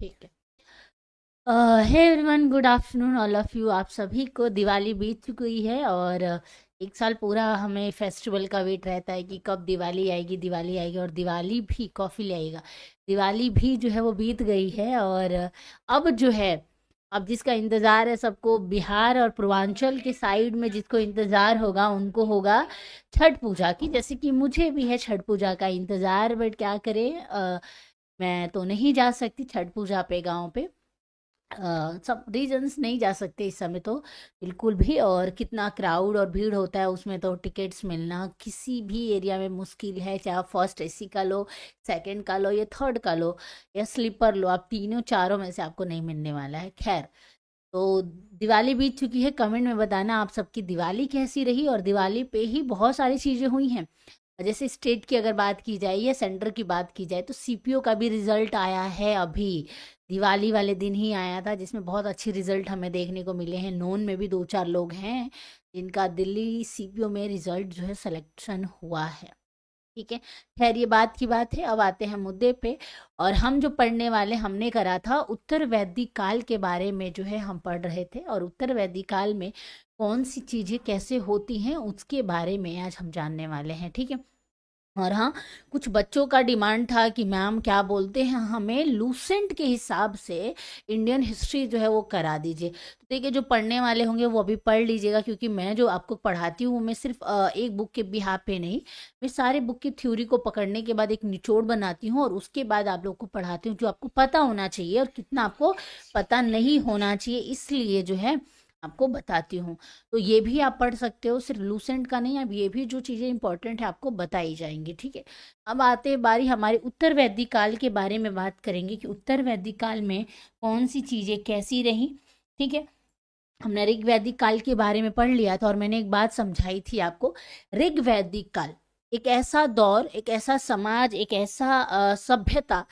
ठीक है। Hey everyone, good afternoon all of you. आप सभी को दिवाली बीत चुकी है और एक साल पूरा हमें फेस्टिवल का वेट रहता है कि कब दिवाली आएगी, दिवाली आएगी। और दिवाली भी कॉफ़ी ले आएगा। दिवाली भी जो है वो बीत गई है और अब जो है, अब जिसका इंतज़ार है सबको, बिहार और पूर्वांचल के साइड में जिसको इंतज़ार होगा उनको होगा छठ पूजा की। जैसे कि मुझे भी है छठ पूजा का इंतज़ार, बट क्या करें, मैं तो नहीं जा सकती छठ पूजा पे गांव पे। सब रीजंस नहीं जा सकते इस समय तो बिल्कुल भी। और कितना क्राउड और भीड़ होता है उसमें, तो टिकट्स मिलना किसी भी एरिया में मुश्किल है। चाहे आप फर्स्ट एसी का लो, सेकंड का लो या थर्ड का लो या स्लीपर लो, आप तीनों चारों में से आपको नहीं मिलने वाला है। खैर, तो दिवाली बीत चुकी है। कमेंट में बताना आप सबकी दिवाली कैसी रही। और दिवाली पे ही बहुत सारी चीज़ें हुई हैं। जैसे स्टेट की अगर बात की जाए या सेंटर की बात की जाए, तो सीपीओ का भी रिजल्ट आया है अभी, दिवाली वाले दिन ही आया था, जिसमें बहुत अच्छे रिजल्ट हमें देखने को मिले हैं। नोन में भी 2-4 लोग हैं जिनका दिल्ली सीपीओ में रिजल्ट जो है सिलेक्शन हुआ है। ठीक है, खैर ये बात की बात है। अब आते हैं मुद्दे पे। और हम जो पढ़ने वाले, हमने करा था उत्तर वैदिक काल के बारे में जो है हम पढ़ रहे थे। और उत्तर वैदिक काल में कौन सी चीज़ें कैसे होती हैं उसके बारे में आज हम जानने वाले हैं। ठीक है। और हाँ, कुछ बच्चों का डिमांड था कि मैम क्या बोलते हैं, हमें लूसेंट के हिसाब से इंडियन हिस्ट्री जो है वो करा दीजिए। तो देखिए, जो पढ़ने वाले होंगे वो अभी पढ़ लीजिएगा, क्योंकि मैं जो आपको पढ़ाती हूँ मैं सिर्फ एक बुक के बिहाफ पे नहीं, मैं सारे बुक की थ्योरी को पकड़ने के बाद एक निचोड़ बनाती हूँ और उसके बाद आप लोग को पढ़ाती हूँ, जो आपको पता होना चाहिए और कितना आपको पता नहीं होना चाहिए, इसलिए जो है आपको बताती हूँ। तो ये भी आप पढ़ सकते हो, सिर्फ लूसेंट का नहीं। अब ये भी जो चीज़ें इंपॉर्टेंट है आपको बताई जाएंगी। ठीक है। अब आते हैं बारी हमारे उत्तर वैदिक काल के बारे में बात करेंगे कि उत्तर वैदिक काल में कौन सी चीज़ें कैसी रही। ठीक है। हमने ऋग वैदिक काल के बारे में पढ़ लिया था और मैंने एक बात समझाई थी आपको। ऋग वैदिक काल एक ऐसा दौर, एक ऐसा समाज, एक ऐसा सभ्यता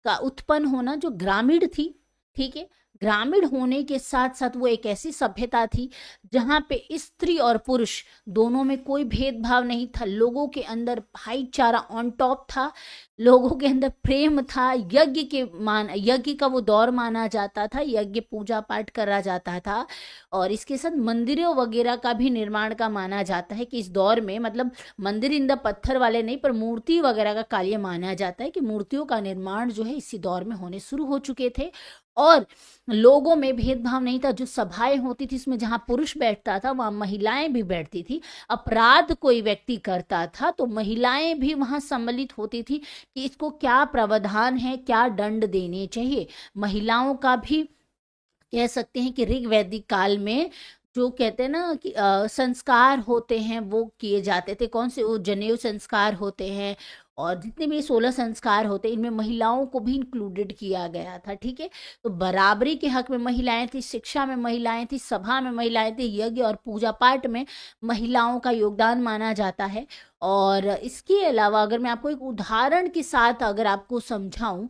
का उत्पन्न होना जो ग्रामीण थी। ठीक है। ग्रामीण होने के साथ साथ वो एक ऐसी सभ्यता थी जहाँ पे स्त्री और पुरुष दोनों में कोई भेदभाव नहीं था। लोगों के अंदर भाईचारा ऑन टॉप था, लोगों के अंदर प्रेम था। यज्ञ का वो दौर माना जाता था, यज्ञ पूजा पाठ करा जाता था। और इसके साथ मंदिरों वगैरह का भी निर्माण का माना जाता है कि इस दौर में, मतलब मंदिर इन द पत्थर वाले नहीं, पर मूर्ति वगैरह का कार्य माना जाता है कि मूर्तियों का निर्माण जो है इसी दौर में होने शुरू हो चुके थे। और लोगों में भेदभाव नहीं था। जो सभाएं होती थी इसमें जहां पुरुष बैठता था वहां महिलाएं भी बैठती थी। अपराध कोई व्यक्ति करता था तो महिलाएं भी वहां सम्मिलित होती थी कि इसको क्या प्रावधान है, क्या दंड देने चाहिए। महिलाओं का भी कह सकते हैं कि ऋग वैदिक काल में जो कहते हैं ना कि संस्कार होते हैं वो किए जाते थे। कौन से? वो जनेऊ संस्कार होते हैं और जितने भी 16 संस्कार होते हैं इनमें महिलाओं को भी इंक्लूडेड किया गया था। ठीक है। तो बराबरी के हक में महिलाएं थी, शिक्षा में महिलाएं थी, सभा में महिलाएं थी, यज्ञ और पूजा पाठ में महिलाओं का योगदान माना जाता है। और इसके अलावा अगर मैं आपको एक उदाहरण के साथ अगर आपको समझाऊं,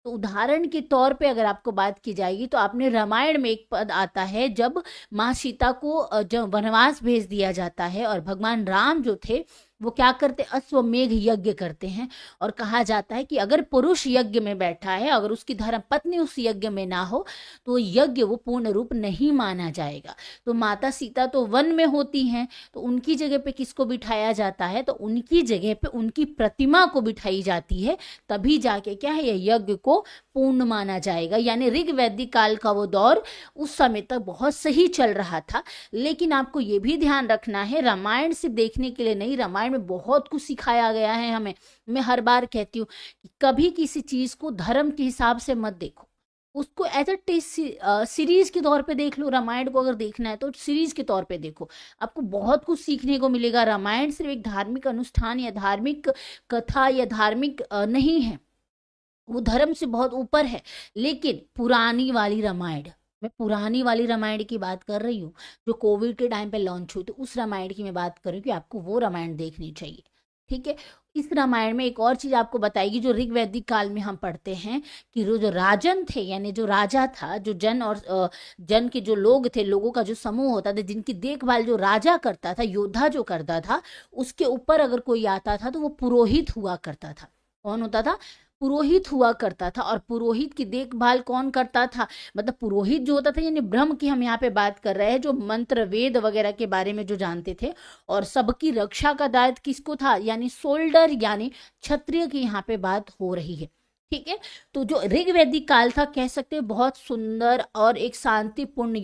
तो उदाहरण के तौर पे अगर आपको बात की जाएगी तो आपने रामायण में एक पद आता है जब माँ सीता को जब वनवास भेज दिया जाता है और भगवान राम जो थे वो क्या करते, अश्वमेघ यज्ञ करते हैं। और कहा जाता है कि अगर पुरुष यज्ञ में बैठा है, अगर उसकी धर्म पत्नी उस यज्ञ में ना हो तो यज्ञ वो पूर्ण रूप नहीं माना जाएगा। तो माता सीता तो वन में होती हैं, तो उनकी जगह पे किसको बिठाया जाता है, तो उनकी जगह पे उनकी प्रतिमा को बिठाई जाती है। तभी जाके क्या है, यह यज्ञ को पूर्ण माना जाएगा। यानी ऋग वैदिक काल का वो दौर उस समय तक बहुत सही चल रहा था। लेकिन आपको ये भी ध्यान रखना है, रामायण सिर्फ देखने के लिए नहीं, रामायण में बहुत कुछ सिखाया गया है हमें। मैं हर बार कहती हूँ कि कभी किसी चीज को धर्म के हिसाब से मत देखो, उसको एज अ सीरीज के तौर पे देख लो। रामायण को अगर देखना है तो सीरीज के तौर पे देखो, आपको बहुत कुछ सीखने को मिलेगा। रामायण सिर्फ एक धार्मिक अनुष्ठान या धार्मिक कथा या धार्मिक नहीं है, वो धर्म से बहुत ऊपर है। लेकिन पुरानी वाली रामायण, मैं पुरानी वाली रामायण की बात कर रही हूँ जो कोविड के टाइम पे लॉन्च हुई, तो उस रामायण की मैं बात कर रही हूँ कि आपको वो रामायण देखनी चाहिए। ठीक है। इस रामायण में एक और चीज आपको बताएगी जो ऋग वैदिक काल में हम पढ़ते हैं कि जो राजन थे, यानी जो राजा था, जो जन और जन के जो लोग थे, लोगों का जो समूह होता था जिनकी देखभाल जो राजा करता था, योद्धा जो करता था, उसके ऊपर अगर कोई आता था तो वो पुरोहित हुआ करता था। कौन होता था? पुरोहित हुआ करता था। और पुरोहित की देखभाल कौन करता था? मतलब पुरोहित जो होता था, यानी ब्रह्म की हम यहाँ पे बात कर रहे हैं, जो मंत्र वेद वगैरह के बारे में जो जानते थे। और सबकी रक्षा का दायित्व किसको था? यानी सोल्डर, यानी क्षत्रिय की यहाँ पे बात हो रही है। ठीक है। तो जो ऋग्वैदिक काल था, कह सकते हैं बहुत सुंदर और एक शांतिपूर्ण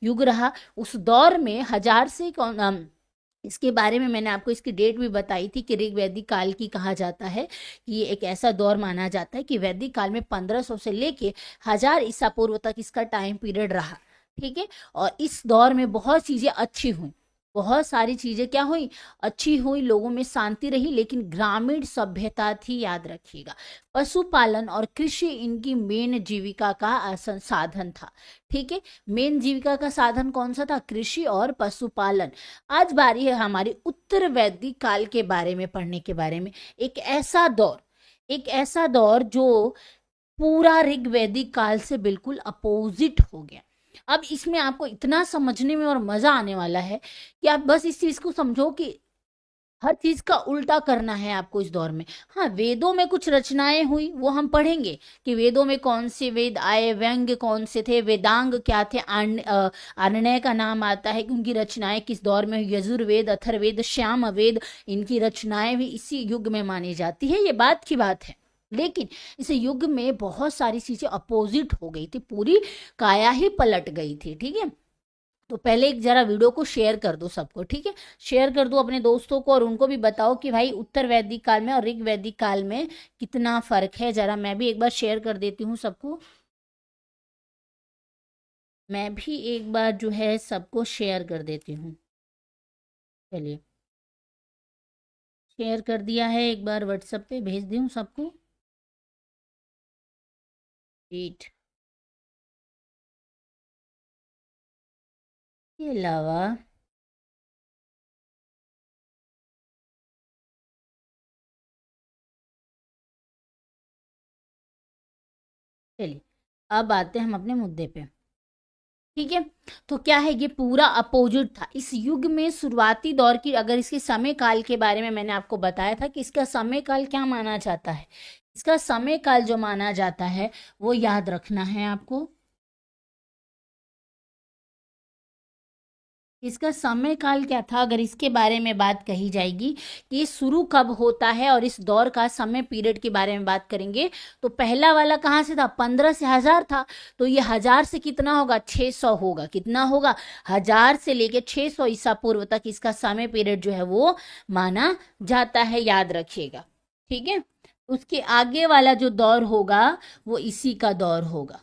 युग रहा। उस दौर में हजार से इसके बारे में मैंने आपको इसकी डेट भी बताई थी कि ऋग्वैदिक काल की कहा जाता है कि ये एक ऐसा दौर माना जाता है कि वैदिक काल में 1500 से लेके 1000 ईसा पूर्व तक इसका टाइम पीरियड रहा। ठीक है। और इस दौर में बहुत चीजें अच्छी हुई, बहुत सारी चीजें क्या हुई? अच्छी हुई, लोगों में शांति रही। लेकिन ग्रामीण सभ्यता थी, याद रखिएगा। पशुपालन और कृषि इनकी मेन जीविका का साधन था। ठीक है। मेन जीविका का साधन कौन सा था? कृषि और पशुपालन। आज बारी है हमारी उत्तर वैदिक काल के बारे में पढ़ने के बारे में। एक ऐसा दौर जो पूरा ऋग्वैदिक काल से बिल्कुल अपोजिट हो गया। अब इसमें आपको इतना समझने में और मजा आने वाला है कि आप बस इस चीज को समझो कि हर चीज का उल्टा करना है आपको इस दौर में। हाँ, वेदों में कुछ रचनाएं हुई, वो हम पढ़ेंगे कि वेदों में कौन से वेद आए, व्यंग कौन से थे, वेदांग क्या थे, आनय का नाम आता है कि उनकी रचनाएं किस दौर में हुई। यजुर्वेद, अथर्ववेद, श्याम वेद, इनकी रचनाएं भी इसी युग में मानी जाती है। ये बात की बात है। लेकिन इस युग में बहुत सारी चीजें अपोजिट हो गई थी, पूरी काया ही पलट गई थी। ठीक है। तो पहले एक जरा वीडियो को शेयर कर दो सबको। ठीक है। शेयर कर दो अपने दोस्तों को, और उनको भी बताओ कि भाई उत्तर वैदिक काल में और ऋग वैदिक काल में कितना फर्क है। जरा मैं भी एक बार शेयर कर देती हूँ सबको। मैं भी एक बार जो है सबको शेयर कर देती हूँ। चलिए, शेयर कर दिया है, एक बार व्हाट्सएप पे भेज दी हूँ सबको। ठीक। के अलावा चलिए, अब आते हैं हम अपने मुद्दे पे। ठीक है। तो क्या है, ये पूरा अपोजिट था। इस युग में शुरुआती दौर की, अगर इसके समय काल के बारे में मैंने आपको बताया था कि इसका समय काल क्या माना जाता है। इसका समय काल जो माना जाता है वो याद रखना है आपको। इसका समय काल क्या था, अगर इसके बारे में बात कही जाएगी कि ये शुरू कब होता है और इस दौर का समय पीरियड के बारे में बात करेंगे, तो पहला वाला कहाँ से था? 15 से 1000 था। तो ये 1000 से कितना होगा? 600 होगा। कितना होगा? 1000 से लेके 600 ईसा पूर्व तक इसका समय पीरियड जो है वो माना जाता है, याद रखिएगा। ठीक है। उसके आगे वाला जो दौर होगा वो इसी का दौर होगा।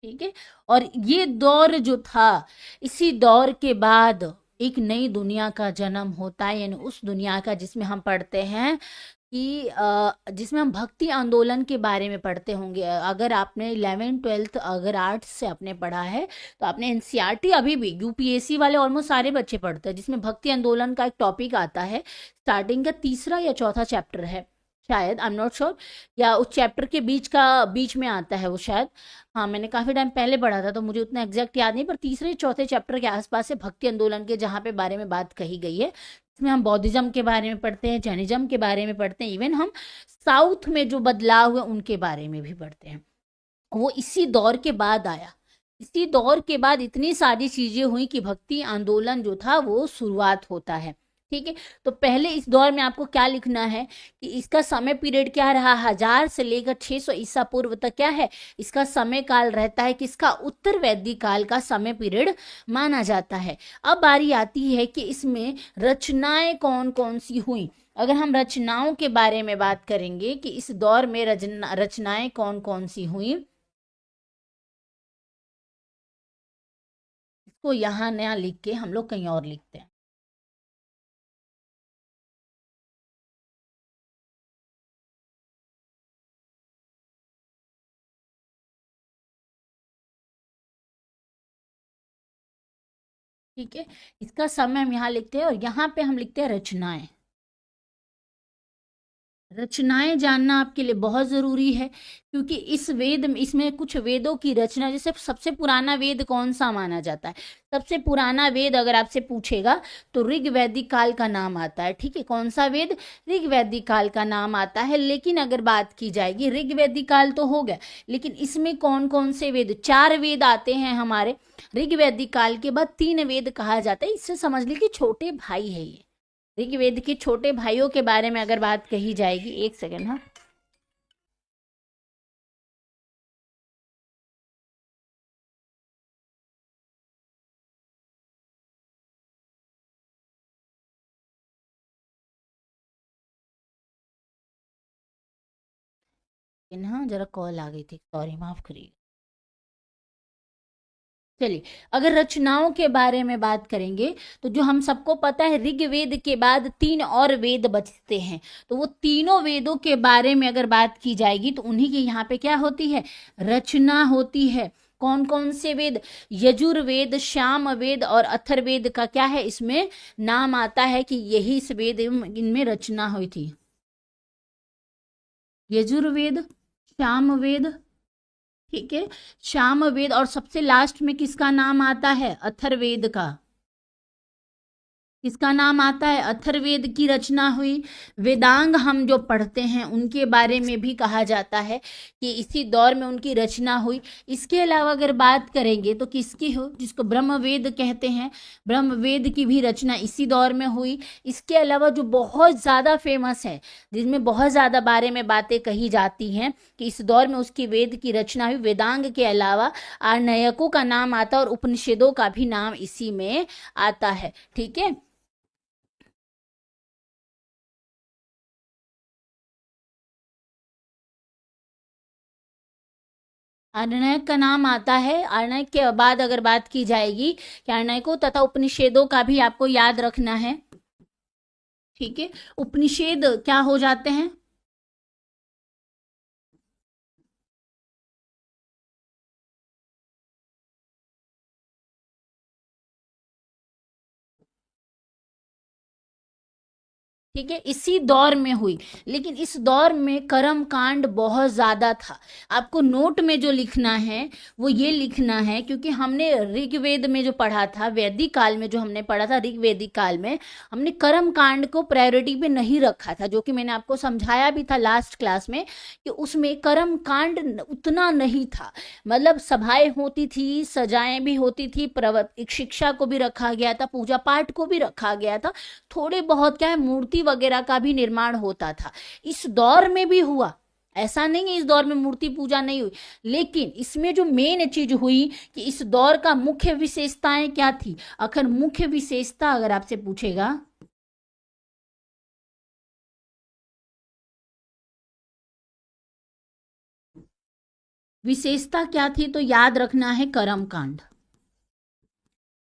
ठीक है। और ये दौर जो था, इसी दौर के बाद एक नई दुनिया का जन्म होता है, यानी उस दुनिया का जिसमें हम पढ़ते हैं कि जिसमें हम भक्ति आंदोलन के बारे में पढ़ते होंगे। अगर आपने 11th 12th अगर आर्ट्स से आपने पढ़ा है तो आपने एनसीईआरटी, अभी भी यूपीएससी वाले ऑलमोस्ट सारे बच्चे पढ़ते हैं, जिसमें भक्ति आंदोलन का एक टॉपिक आता है। स्टार्टिंग का तीसरा या चौथा चैप्टर है शायद, आई एम नॉट श्योर, या उस चैप्टर के बीच में आता है वो शायद। हाँ, मैंने काफ़ी टाइम पहले पढ़ा था तो मुझे उतना एग्जैक्ट याद नहीं, पर तीसरे चौथे चैप्टर के आसपास है भक्ति आंदोलन के, जहाँ पे बारे में बात कही गई है। इसमें हम बौद्धिज्म के बारे में पढ़ते हैं, जैनिज्म के बारे में पढ़ते हैं, इवन हम साउथ में जो बदलाव हुए उनके बारे में भी पढ़ते हैं। वो इसी दौर के बाद आया। इसी दौर के बाद इतनी सारी चीजें हुई कि भक्ति आंदोलन जो था वो शुरुआत होता है। ठीक है। तो पहले इस दौर में आपको क्या लिखना है कि इसका समय पीरियड क्या रहा? 1000 से लेकर 600 ईसा पूर्व तक क्या है इसका समय काल रहता है, किसका? उत्तर वैदिक काल का समय पीरियड माना जाता है। अब बारी आती है कि इसमें रचनाएं कौन कौन सी हुई। अगर हम रचनाओं के बारे में बात करेंगे कि इस दौर में रचनाएं कौन कौन सी हुई, इसको यहाँ नया लिख के हम लोग कहीं और लिखते हैं। ठीक है। इसका समय हम यहाँ लिखते हैं और यहाँ पे हम लिखते हैं रचनाएं। रचनाएं जानना आपके लिए बहुत जरूरी है, क्योंकि इस वेद में, इसमें कुछ वेदों की रचना, जैसे सबसे पुराना वेद कौन सा माना जाता है? सबसे पुराना वेद अगर आपसे पूछेगा तो ऋग वैदिक काल का नाम आता है। ठीक है, कौन सा वेद? ऋग वैदिक काल का नाम आता है। लेकिन अगर बात की जाएगी, ऋग वैदिक काल तो हो गया, लेकिन इसमें कौन कौन से वेद? 4 वेद आते हैं हमारे। ऋग वैदिक काल के बाद 3 वेद कहा जाता है। इससे समझ लीजिए कि छोटे भाई है ये। ऋग्वेद के छोटे भाइयों के बारे में अगर बात कही जाएगी, एक सेकेंड, हाँ। हाँ, जरा कॉल आ गई थी, सॉरी, माफ करिए। चलिए, अगर रचनाओं के बारे में बात करेंगे तो जो हम सबको पता है, ऋग्वेद के बाद 3 और वेद बचते हैं। तो वो तीनों वेदों के बारे में अगर बात की जाएगी तो उन्हीं के यहाँ पे क्या होती है? रचना होती है। कौन कौन से वेद? यजुर्वेद, साम वेद और अथर्ववेद का क्या है इसमें नाम आता है कि यही इस वेद इनमें रचना हुई थी। यजुर्वेद, सामवेद, ठीक है, सामवेद, और सबसे लास्ट में किसका नाम आता है? अथर्ववेद का। किसका नाम आता है? अथर्ववेद की रचना हुई। वेदांग हम जो पढ़ते हैं उनके बारे में भी कहा जाता है कि इसी दौर में उनकी रचना हुई। इसके अलावा अगर बात करेंगे तो किसकी हो? जिसको ब्रह्मवेद कहते हैं, ब्रह्मवेद की भी रचना इसी दौर में हुई। इसके अलावा जो बहुत ज़्यादा फेमस है, जिसमें बहुत ज़्यादा बारे में बातें कही जाती हैं कि इस दौर में उसकी वेद की रचना हुई, वेदांग के अलावा आर्णयकों का नाम आता है और उपनिषदों का भी नाम इसी में आता है। ठीक है, आरण्यक का नाम आता है। आरण्यक के बाद अगर बात की जाएगी कि आरण्यकों तथा उपनिषेदों का भी आपको याद रखना है। ठीक है, उपनिषेद क्या हो जाते हैं? ठीक है, इसी दौर में हुई। लेकिन इस दौर में कर्म कांड बहुत ज्यादा था। आपको नोट में जो लिखना है वो ये लिखना है, क्योंकि हमने ऋग्वेद में जो पढ़ा था, वैदिक काल में जो हमने पढ़ा था, ऋग्वेदिक काल में हमने कर्म कांड को प्रायोरिटी पे नहीं रखा था, जो कि मैंने आपको समझाया भी था लास्ट क्लास में कि उसमें कर्म कांड उतना नहीं था। मतलब सभाएं होती थी, सजाएं भी होती थी, शिक्षा को भी रखा गया था, पूजा पाठ को भी रखा गया था, थोड़े बहुत क्या है मूर्ति वगैरह का भी निर्माण होता था। इस दौर में भी हुआ, ऐसा नहीं है इस दौर में मूर्ति पूजा नहीं हुई। लेकिन इसमें जो मेन चीज हुई कि इस दौर का मुख्य विशेषताएं क्या थी? अगर मुख्य विशेषता अगर आपसे पूछेगा, विशेषता क्या थी, तो याद रखना है कर्म कांड।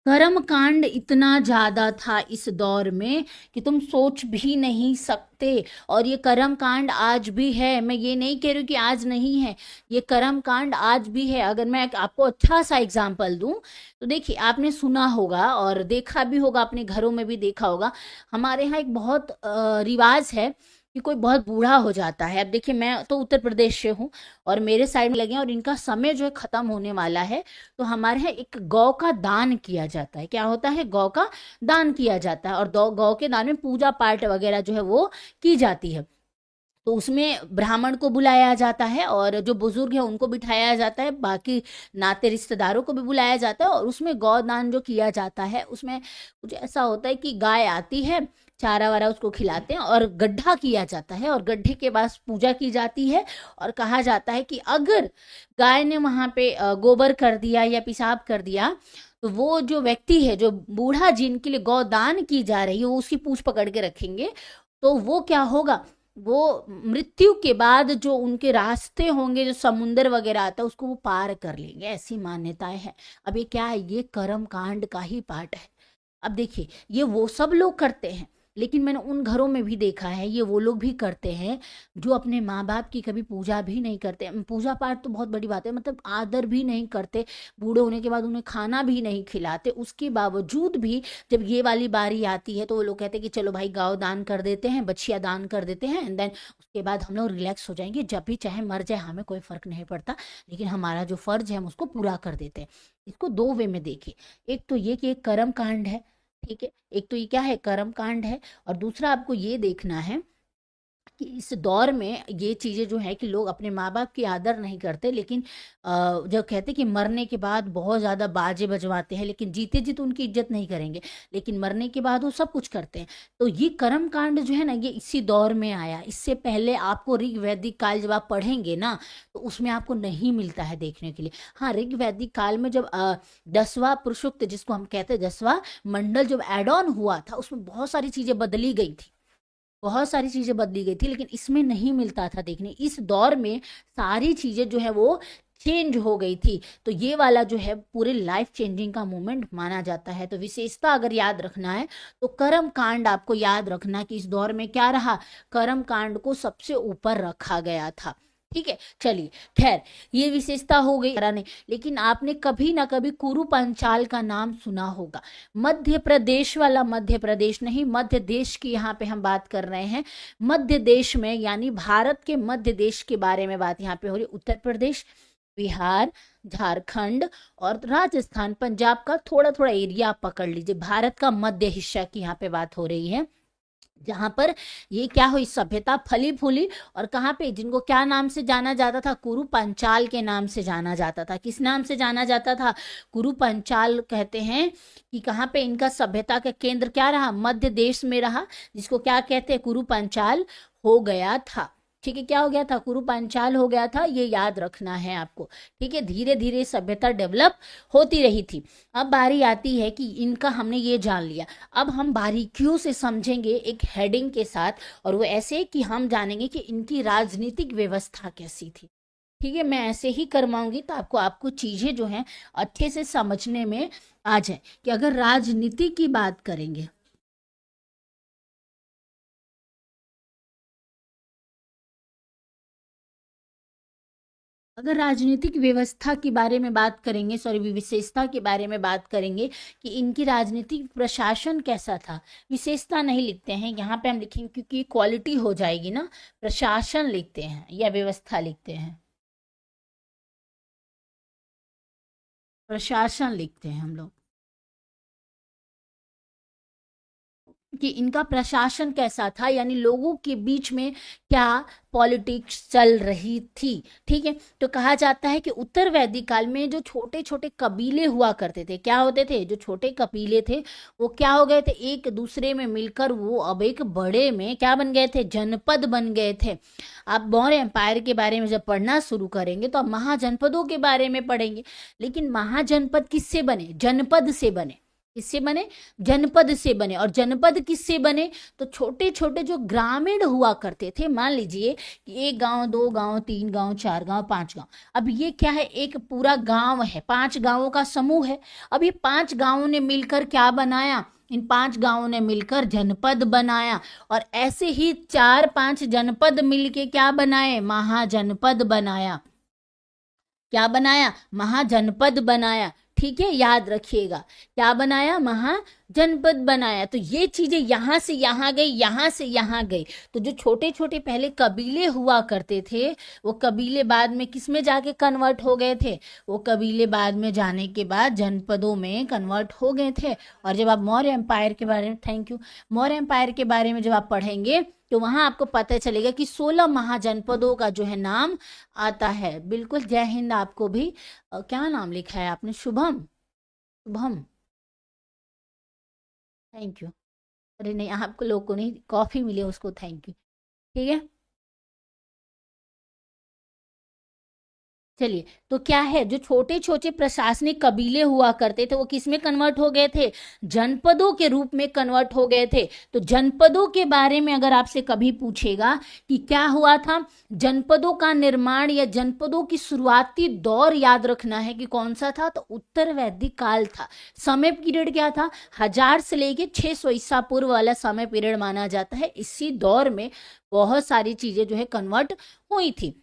कर्म कांड इतना ज्यादा था इस दौर में कि तुम सोच भी नहीं सकते। और ये कर्म कांड आज भी है, मैं ये नहीं कह रही हूँ कि आज नहीं है, ये कर्म कांड आज भी है। अगर मैं आपको अच्छा सा एग्जांपल दूं तो देखिए, आपने सुना होगा और देखा भी होगा, अपने घरों में भी देखा होगा, हमारे यहाँ एक बहुत रिवाज है कि कोई बहुत बूढ़ा हो जाता है। अब देखिए, मैं तो उत्तर प्रदेश से हूँ और मेरे साइड में लगे हैं और इनका समय जो है खत्म होने वाला है, तो हमारे यहाँ एक गौ का दान किया जाता है। क्या होता है? गौ का दान किया जाता है, और गौ के दान में पूजा पाठ वगैरह जो है वो की जाती है। तो उसमें ब्राह्मण को बुलाया जाता है और जो बुजुर्ग है उनको बिठाया जाता है, बाकी नाते रिश्तेदारों को भी बुलाया जाता है, और उसमें गौदान जो किया जाता है उसमें कुछ ऐसा होता है कि गाय आती है, चारा वारा उसको खिलाते हैं और गड्ढा किया जाता है, और गड्ढे के पास पूजा की जाती है। और कहा जाता है कि अगर गाय ने वहां पे गोबर कर दिया या पेशाब कर दिया, तो वो जो व्यक्ति है, जो बूढ़ा जिनके लिए गौदान की जा रही है, वो उसकी पूंछ पकड़ के रखेंगे। तो वो क्या होगा, वो मृत्यु के बाद जो उनके रास्ते होंगे, जो समुंदर वगैरह आता है, उसको वो पार कर लेंगे, ऐसी मान्यताएं हैं। अब ये क्या है? ये कर्म कांड का ही पार्ट है। अब देखिए, ये वो सब लोग करते हैं लेकिन मैंने उन घरों में भी देखा है, ये वो लोग भी करते हैं जो अपने माँ बाप की कभी पूजा भी नहीं करते। पूजा पाठ तो बहुत बड़ी बात है, मतलब आदर भी नहीं करते, बूढ़े होने के बाद उन्हें खाना भी नहीं खिलाते। उसके बावजूद भी जब ये वाली बारी आती है तो वो लोग कहते हैं कि चलो भाई गाँव दान कर देते हैं, बछिया दान कर देते हैं, एंड देन उसके बाद हम लोग रिलैक्स हो जाएंगे, जब भी चाहे मर जाए हमें कोई फर्क नहीं पड़ता, लेकिन हमारा जो फर्ज है हम उसको पूरा कर देते हैं। इसको दो वे में देखिए, एक तो ये कि एक कर्म कांड है, ठीक है, एक तो ये क्या है, कर्म कांड है, और दूसरा आपको ये देखना है कि इस दौर में ये चीज़ें जो है कि लोग अपने माँ बाप की आदर नहीं करते, लेकिन जब कहते हैं कि मरने के बाद बहुत ज़्यादा बाजे बजवाते हैं, लेकिन जीते जी तो उनकी इज्जत नहीं करेंगे, लेकिन मरने के बाद वो सब कुछ करते हैं। तो ये कर्म कांड जो है ना, ये इसी दौर में आया। इससे पहले आपको ऋग वैदिक काल जब आप पढ़ेंगे ना, तो उसमें आपको नहीं मिलता है देखने के लिए। हाँ, ऋग वैदिक काल में जब 10वां पुरुषोक्त, जिसको हम कहते हैं 10वां मंडल, जब एड ऑन हुआ था, उसमें बहुत सारी चीज़ें बदली गई थी, बहुत सारी चीजें बदली गई थी, लेकिन इसमें नहीं मिलता था देखने। इस दौर में सारी चीजें जो है वो चेंज हो गई थी। तो ये वाला जो है पूरे लाइफ चेंजिंग का मोमेंट माना जाता है। तो विशेषता अगर याद रखना है तो कर्म कांड आपको याद रखना कि इस दौर में क्या रहा, कर्म कांड को सबसे ऊपर रखा गया था। ठीक है, चलिए, खैर, ये विशेषता हो गई नहीं, लेकिन आपने कभी ना कभी कुरु पंचाल का नाम सुना होगा। मध्य प्रदेश वाला मध्य प्रदेश नहीं, मध्य देश की यहाँ पे हम बात कर रहे हैं। मध्य देश में यानी भारत के मध्य देश के बारे में बात यहाँ पे हो रही। उत्तर प्रदेश, बिहार, झारखंड और राजस्थान, पंजाब का थोड़ा थोड़ा एरिया आप पकड़ लीजिए, भारत का मध्य हिस्सा की यहाँ पे बात हो रही है, जहां पर ये क्या हुई, सभ्यता फली फूली। और कहाँ पे, जिनको क्या नाम से जाना जाता था, कुरु पंचाल के नाम से जाना जाता था। किस नाम से जाना जाता था, कुरु पंचाल कहते हैं कि कहाँ पे इनका सभ्यता का केंद्र क्या रहा, मध्य देश में रहा, जिसको क्या कहते हैं, कुरु पंचाल हो गया था। ठीक है, क्या हो गया था, कुरु पंचाल हो गया था, ये याद रखना है आपको। ठीक है, धीरे धीरे सभ्यता डेवलप होती रही थी। अब बारी आती है कि इनका हमने ये जान लिया, अब हम बारीकियों से समझेंगे एक हेडिंग के साथ, और वो ऐसे कि हम जानेंगे कि इनकी राजनीतिक व्यवस्था कैसी थी। ठीक है, मैं ऐसे ही करवाऊंगी तो आपको चीजें जो हैं अच्छे से समझने में आ जाए। कि अगर राजनीति की बात करेंगे, अगर राजनीतिक व्यवस्था के बारे में बात करेंगे, सॉरी, विशेषता के बारे में बात करेंगे कि इनकी राजनीतिक प्रशासन कैसा था, विशेषता नहीं लिखते हैं यहाँ पे हम लिखेंगे क्योंकि क्वालिटी हो जाएगी ना, प्रशासन लिखते हैं या व्यवस्था लिखते हैं, प्रशासन लिखते हैं हम लोग, कि इनका प्रशासन कैसा था, यानी लोगों के बीच में क्या पॉलिटिक्स चल रही थी। ठीक है, तो कहा जाता है कि उत्तर वैदिक काल में जो छोटे छोटे कबीले हुआ करते थे, क्या होते थे, जो छोटे कबीले थे वो क्या हो गए थे, एक दूसरे में मिलकर वो अब एक बड़े में क्या बन गए थे, जनपद बन गए थे। आप मौर्य एम्पायर के बारे में जब पढ़ना शुरू करेंगे तो आप महाजनपदों के बारे में पढ़ेंगे, लेकिन महाजनपद किससे बने, जनपद से बने। किससे बने, जनपद से बने। और जनपद किससे बने, तो छोटे छोटे जो ग्रामीण हुआ करते थे, मान लीजिए कि एक गांव, दो गांव, तीन गांव, चार गांव, पांच गांव, अब ये क्या है, एक पूरा गांव है, पांच गांवों का समूह है। अब ये पांच गांवों ने मिलकर क्या बनाया, इन पांच गांवों ने मिलकर जनपद बनाया, और ऐसे ही चार पांच जनपद मिलके क्या बनाए, महाजनपद बनाया। क्या बनाया, महाजनपद बनाया। ठीक है, याद रखिएगा, क्या बनाया, महाजनपद बनाया। तो ये चीजें यहां से यहां गई, यहां से यहां गई। तो जो छोटे छोटे पहले कबीले हुआ करते थे, वो कबीले बाद में किस में जाके कन्वर्ट हो गए थे, वो कबीले बाद में जाने के बाद जनपदों में कन्वर्ट हो गए थे। और जब आप मौर्य एम्पायर के बारे में, थैंक यू, मौर्य एम्पायर के बारे में जब आप पढ़ेंगे तो वहां आपको पता चलेगा कि 16 महाजनपदों का जो है नाम आता है। बिल्कुल, जय हिंद। आपको भी क्या नाम लिखा है आपने, शुभम, शुभम, थैंक यू। अरे नहीं, आपको लोगों को नहीं, कॉफी मिली उसको थैंक यू। ठीक है, चलिए, तो क्या है, जो छोटे छोटे प्रशासनिक कबीले हुआ करते थे वो किस में कन्वर्ट हो गए थे, जनपदों के रूप में कन्वर्ट हो गए थे। तो जनपदों के बारे में अगर आपसे कभी पूछेगा कि क्या हुआ था, जनपदों का निर्माण या जनपदों की शुरुआती दौर याद रखना है कि कौन सा था, तो उत्तर वैदिक काल था। समय पीरियड क्या था, 1000 से लेके 600 ईसा पूर्व वाला समय पीरियड माना जाता है। इसी दौर में बहुत सारी चीजें जो है कन्वर्ट हुई थी,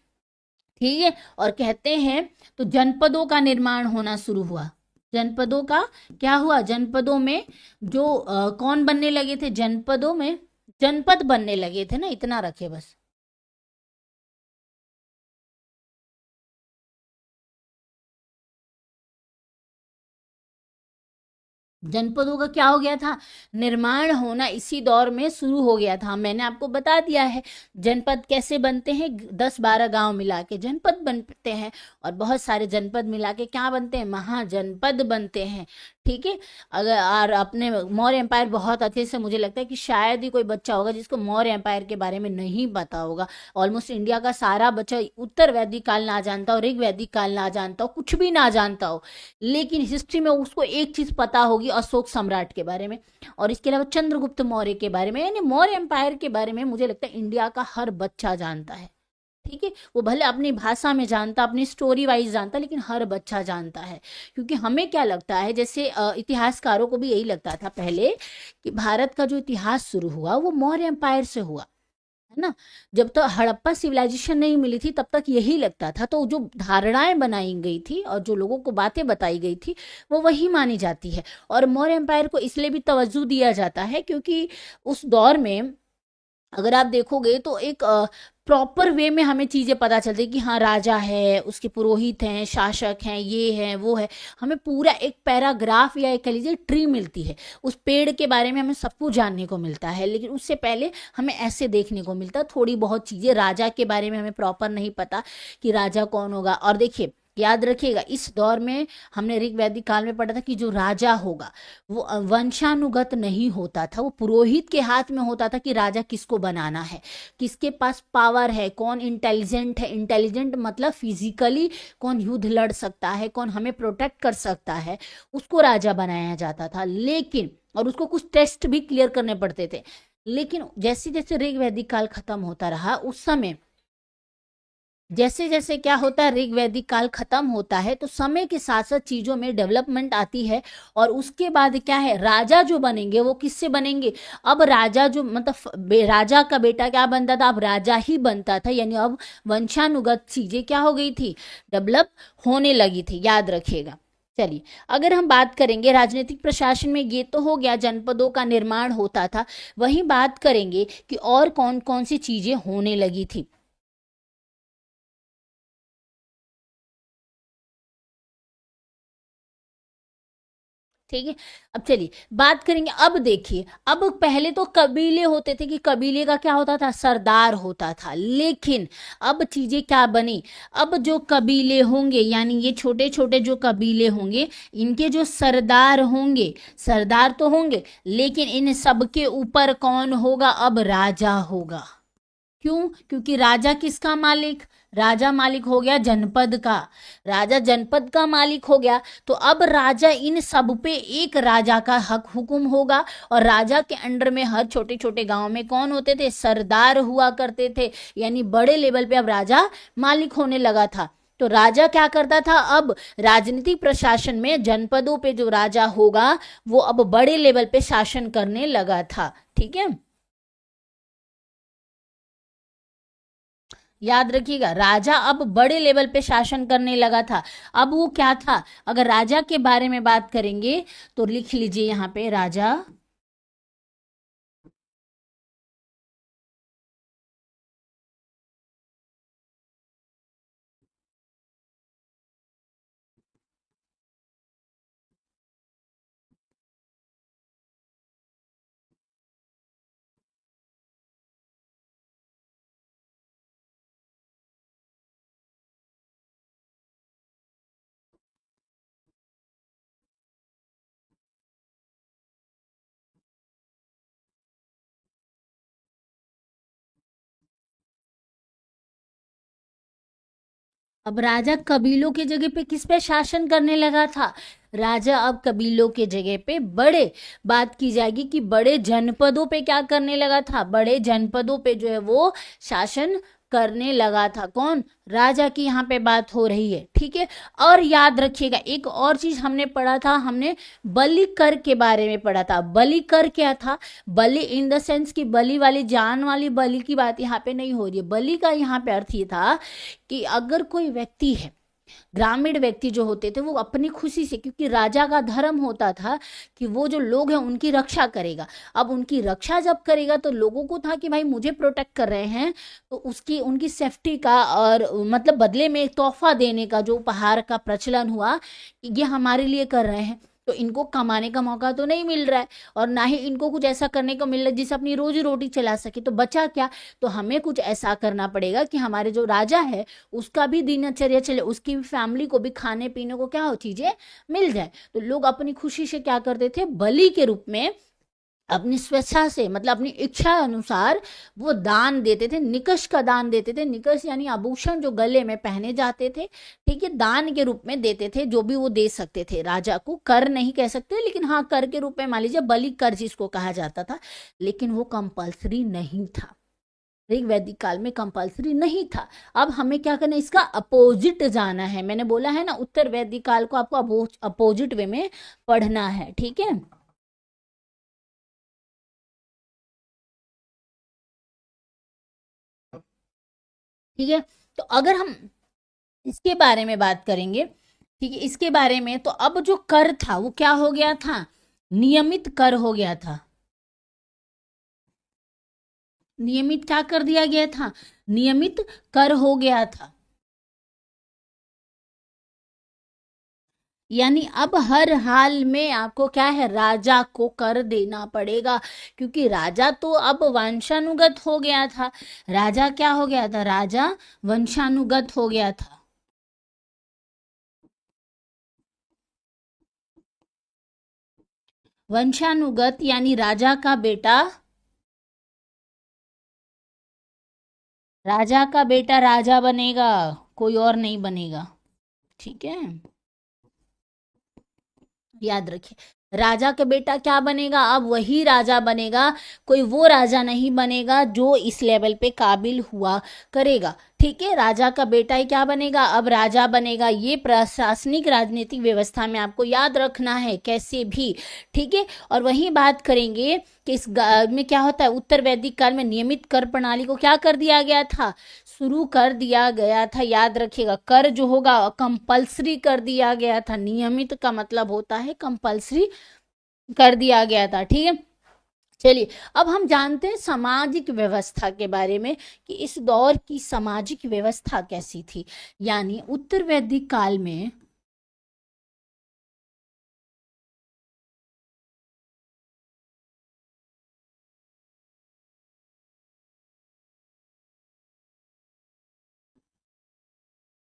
ठीक है। और कहते हैं तो जनपदों का निर्माण होना शुरू हुआ। जनपदों का क्या हुआ, जनपदों में जो कौन बनने लगे थे, जनपदों में जनपद बनने लगे थे ना, इतना रखे बस। जनपदों का क्या हो गया था, निर्माण होना इसी दौर में शुरू हो गया था। मैंने आपको बता दिया है जनपद कैसे बनते हैं, 10-12 गांव मिला के जनपद बनते हैं, और बहुत सारे जनपद मिला के क्या बनते हैं, महाजनपद बनते हैं, ठीक है। अगर और अपने मौर्य एम्पायर बहुत अच्छे से, मुझे लगता है कि शायद ही कोई बच्चा होगा जिसको मौर्य एम्पायर के बारे में नहीं पता होगा। ऑलमोस्ट इंडिया का सारा बच्चा उत्तर वैदिक काल ना जानता हो, ऋग वैदिक काल ना जानता हो, कुछ भी ना जानता हो, लेकिन हिस्ट्री में उसको एक चीज पता होगी, अशोक सम्राट के बारे में, और इसके अलावा चंद्रगुप्त मौर्य के बारे में, यानी मौर्य एम्पायर के बारे में मुझे लगता है इंडिया का हर बच्चा जानता है, ठीक है। वो भले अपनी भाषा में जानता, अपनी स्टोरी वाइज जानता, लेकिन हर बच्चा जानता है। क्योंकि हमें क्या लगता है, जैसे इतिहासकारों को भी यही लगता था पहले कि भारत का जो इतिहास शुरू हुआ वो मौर्य एम्पायर से हुआ, है ना। जब तक हड़प्पा सिविलाइजेशन नहीं मिली थी तब तक यही लगता था। तो जो धारणाएं बनाई गई थी और जो लोगों को बातें बताई गई थी वो वही मानी जाती है। और मौर्य एम्पायर को इसलिए भी तवज्जो दिया जाता है क्योंकि उस दौर में अगर आप देखोगे तो एक प्रॉपर वे में हमें चीजें पता चलती कि हाँ, राजा है, उसके पुरोहित हैं, शासक हैं, ये है वो है। हमें पूरा एक पैराग्राफ या एक कह लीजिए ट्री मिलती है, उस पेड़ के बारे में हमें सब कुछ जानने को मिलता है। लेकिन उससे पहले हमें ऐसे देखने को मिलता, थोड़ी बहुत चीजें राजा के बारे में हमें प्रॉपर नहीं पता कि राजा कौन होगा। और देखिए, याद रखिएगा, इस दौर में हमने ऋग वैदिक काल में पढ़ा था कि जो राजा होगा वो वंशानुगत नहीं होता था, वो पुरोहित के हाथ में होता था कि राजा किसको बनाना है, किसके पास पावर है, कौन इंटेलिजेंट है। इंटेलिजेंट मतलब फिजिकली कौन युद्ध लड़ सकता है, कौन हमें प्रोटेक्ट कर सकता है, उसको राजा बनाया जाता था। लेकिन और उसको कुछ टेस्ट भी क्लियर करने पड़ते थे। लेकिन जैसे जैसे ऋग वैदिक काल खत्म होता रहा, उस समय जैसे जैसे क्या होता है, ऋग वैदिक काल खत्म होता है तो समय के साथ साथ चीजों में डेवलपमेंट आती है। और उसके बाद क्या है, राजा जो बनेंगे वो किससे बनेंगे, अब राजा जो मतलब राजा का बेटा क्या बनता था, अब राजा ही बनता था। यानी अब वंशानुगत चीजें क्या हो गई थी, डेवलप होने लगी थी, याद रखिएगा। चलिए, अगर हम बात करेंगे राजनीतिक प्रशासन में, ये तो हो गया जनपदों का निर्माण होता था। वहीं बात करेंगे कि और कौन कौन सी चीजें होने लगी थी, ठीक है। अब चलिए बात करेंगे, अब देखिए, अब पहले तो कबीले होते थे कि कबीले का क्या होता था, सरदार होता था। लेकिन अब चीजें क्या बनी, अब जो कबीले होंगे, यानी ये छोटे छोटे जो कबीले होंगे, इनके जो सरदार होंगे, सरदार तो होंगे, लेकिन इन सब के ऊपर कौन होगा, अब राजा होगा। क्यों, क्योंकि राजा किसका मालिक, राजा मालिक हो गया जनपद का, राजा जनपद का मालिक हो गया। तो अब राजा इन सब पे एक राजा का हक हुक्म होगा। और राजा के अंडर में हर छोटे छोटे गांव में कौन होते थे, सरदार हुआ करते थे। यानी बड़े लेवल पे अब राजा मालिक होने लगा था। तो राजा क्या करता था, अब राजनीतिक प्रशासन में जनपदों पे जो राजा होगा वो अब बड़े लेवल पे शासन करने लगा था, ठीक है। याद रखिएगा, राजा अब बड़े लेवल पे शासन करने लगा था। अब वो क्या था, अगर राजा के बारे में बात करेंगे तो लिख लीजिए यहाँ पे, राजा अब राजा कबीलों के जगह पे किस पे शासन करने लगा था? राजा अब कबीलों के जगह पे बड़े, बात की जाएगी कि बड़े जनपदों पे क्या करने लगा था? बड़े जनपदों पे जो है वो शासन करने लगा था। कौन? राजा की यहाँ पे बात हो रही है, ठीक है। और याद रखिएगा एक और चीज हमने पढ़ा था, हमने बलि कर के बारे में पढ़ा था। बलि कर क्या था? बलि इन द सेंस कि बलि वाली जान वाली बलि की बात यहाँ पे नहीं हो रही है। बलि का यहाँ पे अर्थ ये था कि अगर कोई व्यक्ति है, ग्रामीण व्यक्ति जो होते थे वो अपनी खुशी से, क्योंकि राजा का धर्म होता था कि वो जो लोग हैं उनकी रक्षा करेगा। अब उनकी रक्षा जब करेगा तो लोगों को था कि भाई मुझे प्रोटेक्ट कर रहे हैं तो उसकी उनकी सेफ्टी का और मतलब बदले में एक तोहफा देने का जो उपहार का प्रचलन हुआ, ये हमारे लिए कर रहे हैं तो इनको कमाने का मौका तो नहीं मिल रहा है और ना ही इनको कुछ ऐसा करने को मिल रहा है जिससे अपनी रोजी रोटी चला सके, तो बचा क्या? तो हमें कुछ ऐसा करना पड़ेगा कि हमारे जो राजा है उसका भी दिनचर्या चले, उसकी भी फैमिली को भी खाने पीने को क्या हो चीजें मिल जाए। तो लोग अपनी खुशी से क्या करते थे? बलि के रूप में अपनी स्वेच्छा से, मतलब अपनी इच्छा अनुसार वो दान देते थे। निकष का दान देते थे। निकष यानी आभूषण जो गले में पहने जाते थे, ठीक है, दान के रूप में देते थे, जो भी वो दे सकते थे राजा को। कर नहीं कह सकते लेकिन हाँ कर के रूप में मान लीजिए, बलि कर जिसको कहा जाता था, लेकिन वो कंपल्सरी नहीं था। ऋग वैदिक काल में कंपल्सरी नहीं था। अब हमें क्या करना है? इसका अपोजिट जाना है। मैंने बोला है ना उत्तर वैदिक काल को आपको अपोजिट वे में पढ़ना है, ठीक है। ठीक है, तो अगर हम इसके बारे में बात करेंगे, ठीक है, इसके बारे में, तो अब जो कर था वो क्या हो गया था? नियमित कर हो गया था। नियमित क्या कर दिया गया था? नियमित कर हो गया था। यानी अब हर हाल में आपको क्या है? राजा को कर देना पड़ेगा, क्योंकि राजा तो अब वंशानुगत हो गया था। राजा क्या हो गया था? राजा वंशानुगत हो गया था। वंशानुगत यानी राजा का बेटा राजा बनेगा, कोई और नहीं बनेगा, ठीक है। याद रखिए, राजा का बेटा क्या बनेगा? अब वही राजा बनेगा, कोई वो राजा नहीं बनेगा जो इस लेवल पे काबिल हुआ करेगा, ठीक है। राजा का बेटा ही क्या बनेगा? अब राजा बनेगा। ये प्रशासनिक राजनीतिक व्यवस्था में आपको याद रखना है कैसे भी, ठीक है। और वही बात करेंगे कि इस में क्या होता है? उत्तर वैदिक काल में नियमित कर प्रणाली को क्या कर दिया गया था? शुरू कर दिया गया था। याद रखिएगा, कर जो होगा कंपल्सरी कर दिया गया था। नियमित का मतलब होता है कंपल्सरी कर दिया गया था, ठीक है। चलिए, अब हम जानते हैं सामाजिक व्यवस्था के बारे में कि इस दौर की सामाजिक व्यवस्था कैसी थी। यानी उत्तर वैदिक काल में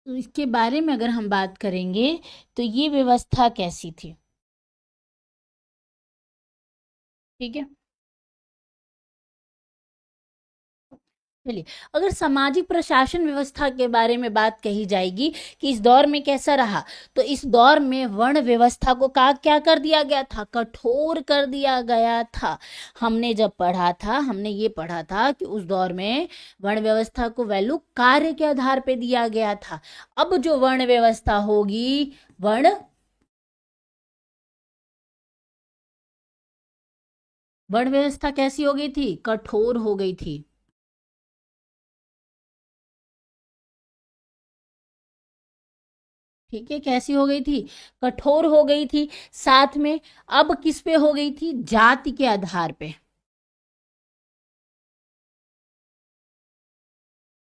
तो इसके बारे में अगर हम बात करेंगे तो ये व्यवस्था कैसी थी, ठीक है। चलिए, अगर सामाजिक प्रशासन व्यवस्था के बारे में बात कही जाएगी कि इस दौर में कैसा रहा, तो इस दौर में वर्ण व्यवस्था को क्या कर दिया गया था? कठोर कर दिया गया था। हमने जब पढ़ा था, हमने ये पढ़ा था कि उस दौर में वर्ण व्यवस्था को वैल्यू कार्य के आधार पे दिया गया था। अब जो वर्ण व्यवस्था होगी, वर्ण व्यवस्था कैसी हो गई थी? कठोर हो गई थी, ठीक है। कैसी हो गई थी? कठोर हो गई थी। साथ में अब किस पे हो गई थी? जाति के आधार पे,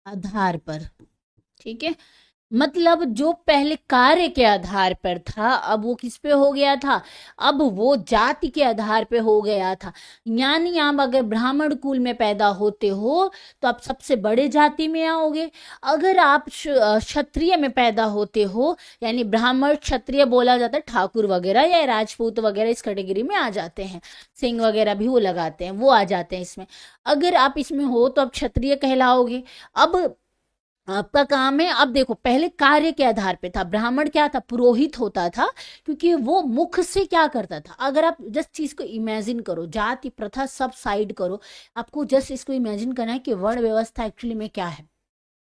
आधार पर, ठीक है। मतलब जो पहले कार्य के आधार पर था, अब वो किस पे हो गया था? अब वो जाति के आधार पे हो गया था। यानी आप अगर ब्राह्मण कुल में पैदा होते हो तो आप सबसे बड़े जाति में आओगे। अगर आप क्षत्रिय में पैदा होते हो, यानी ब्राह्मण क्षत्रिय बोला जाता है, ठाकुर वगैरह या राजपूत वगैरह इस कैटेगरी में आ जाते हैं, सिंह वगैरह भी वो लगाते हैं, वो आ जाते हैं इसमें। अगर आप इसमें हो तो आप क्षत्रिय कहलाओगे। अब आपका काम है। अब देखो, पहले कार्य के आधार पे था, ब्राह्मण क्या था, पुरोहित होता था, क्योंकि वो मुख से क्या करता था। अगर आप जस्ट चीज को इमेजिन करो, जाति प्रथा सब साइड करो, आपको जस्ट इसको इमेजिन करना है कि वर्ण व्यवस्था एक्चुअली में क्या है।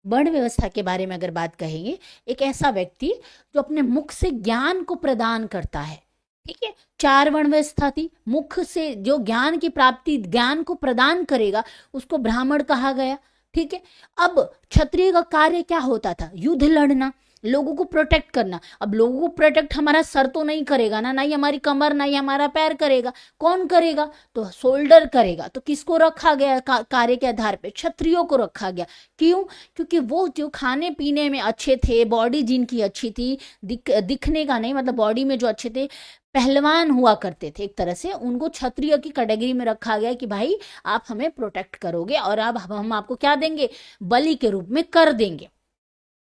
वर्ण व्यवस्था के बारे में अगर बात कहेंगे, एक ऐसा व्यक्ति जो अपने मुख से ज्ञान को प्रदान करता है। ठीक है, 4 वर्ण व्यवस्था थी। मुख से जो ज्ञान की प्राप्ति, ज्ञान को प्रदान करेगा, उसको ब्राह्मण कहा गया। ठीक है, अब क्षत्रिय का कार्य क्या होता था, युद्ध लड़ना, लोगों को प्रोटेक्ट करना। अब लोगों को प्रोटेक्ट हमारा सर तो नहीं करेगा ना, ही हमारी कमर, ही हमारा पैर करेगा, कौन करेगा, तो शोल्डर करेगा। तो किसको रखा गया कार्य के आधार पे, क्षत्रियों को रखा गया। क्यों, क्योंकि वो जो खाने पीने में अच्छे थे, बॉडी जिनकी अच्छी थी, दिखने का नहीं, मतलब बॉडी में जो अच्छे थे, पहलवान हुआ करते थे, एक तरह से उनको क्षत्रिय की कैटेगरी में रखा गया कि भाई आप हमें प्रोटेक्ट करोगे और अब हम आपको क्या देंगे, बलि के रूप में कर देंगे,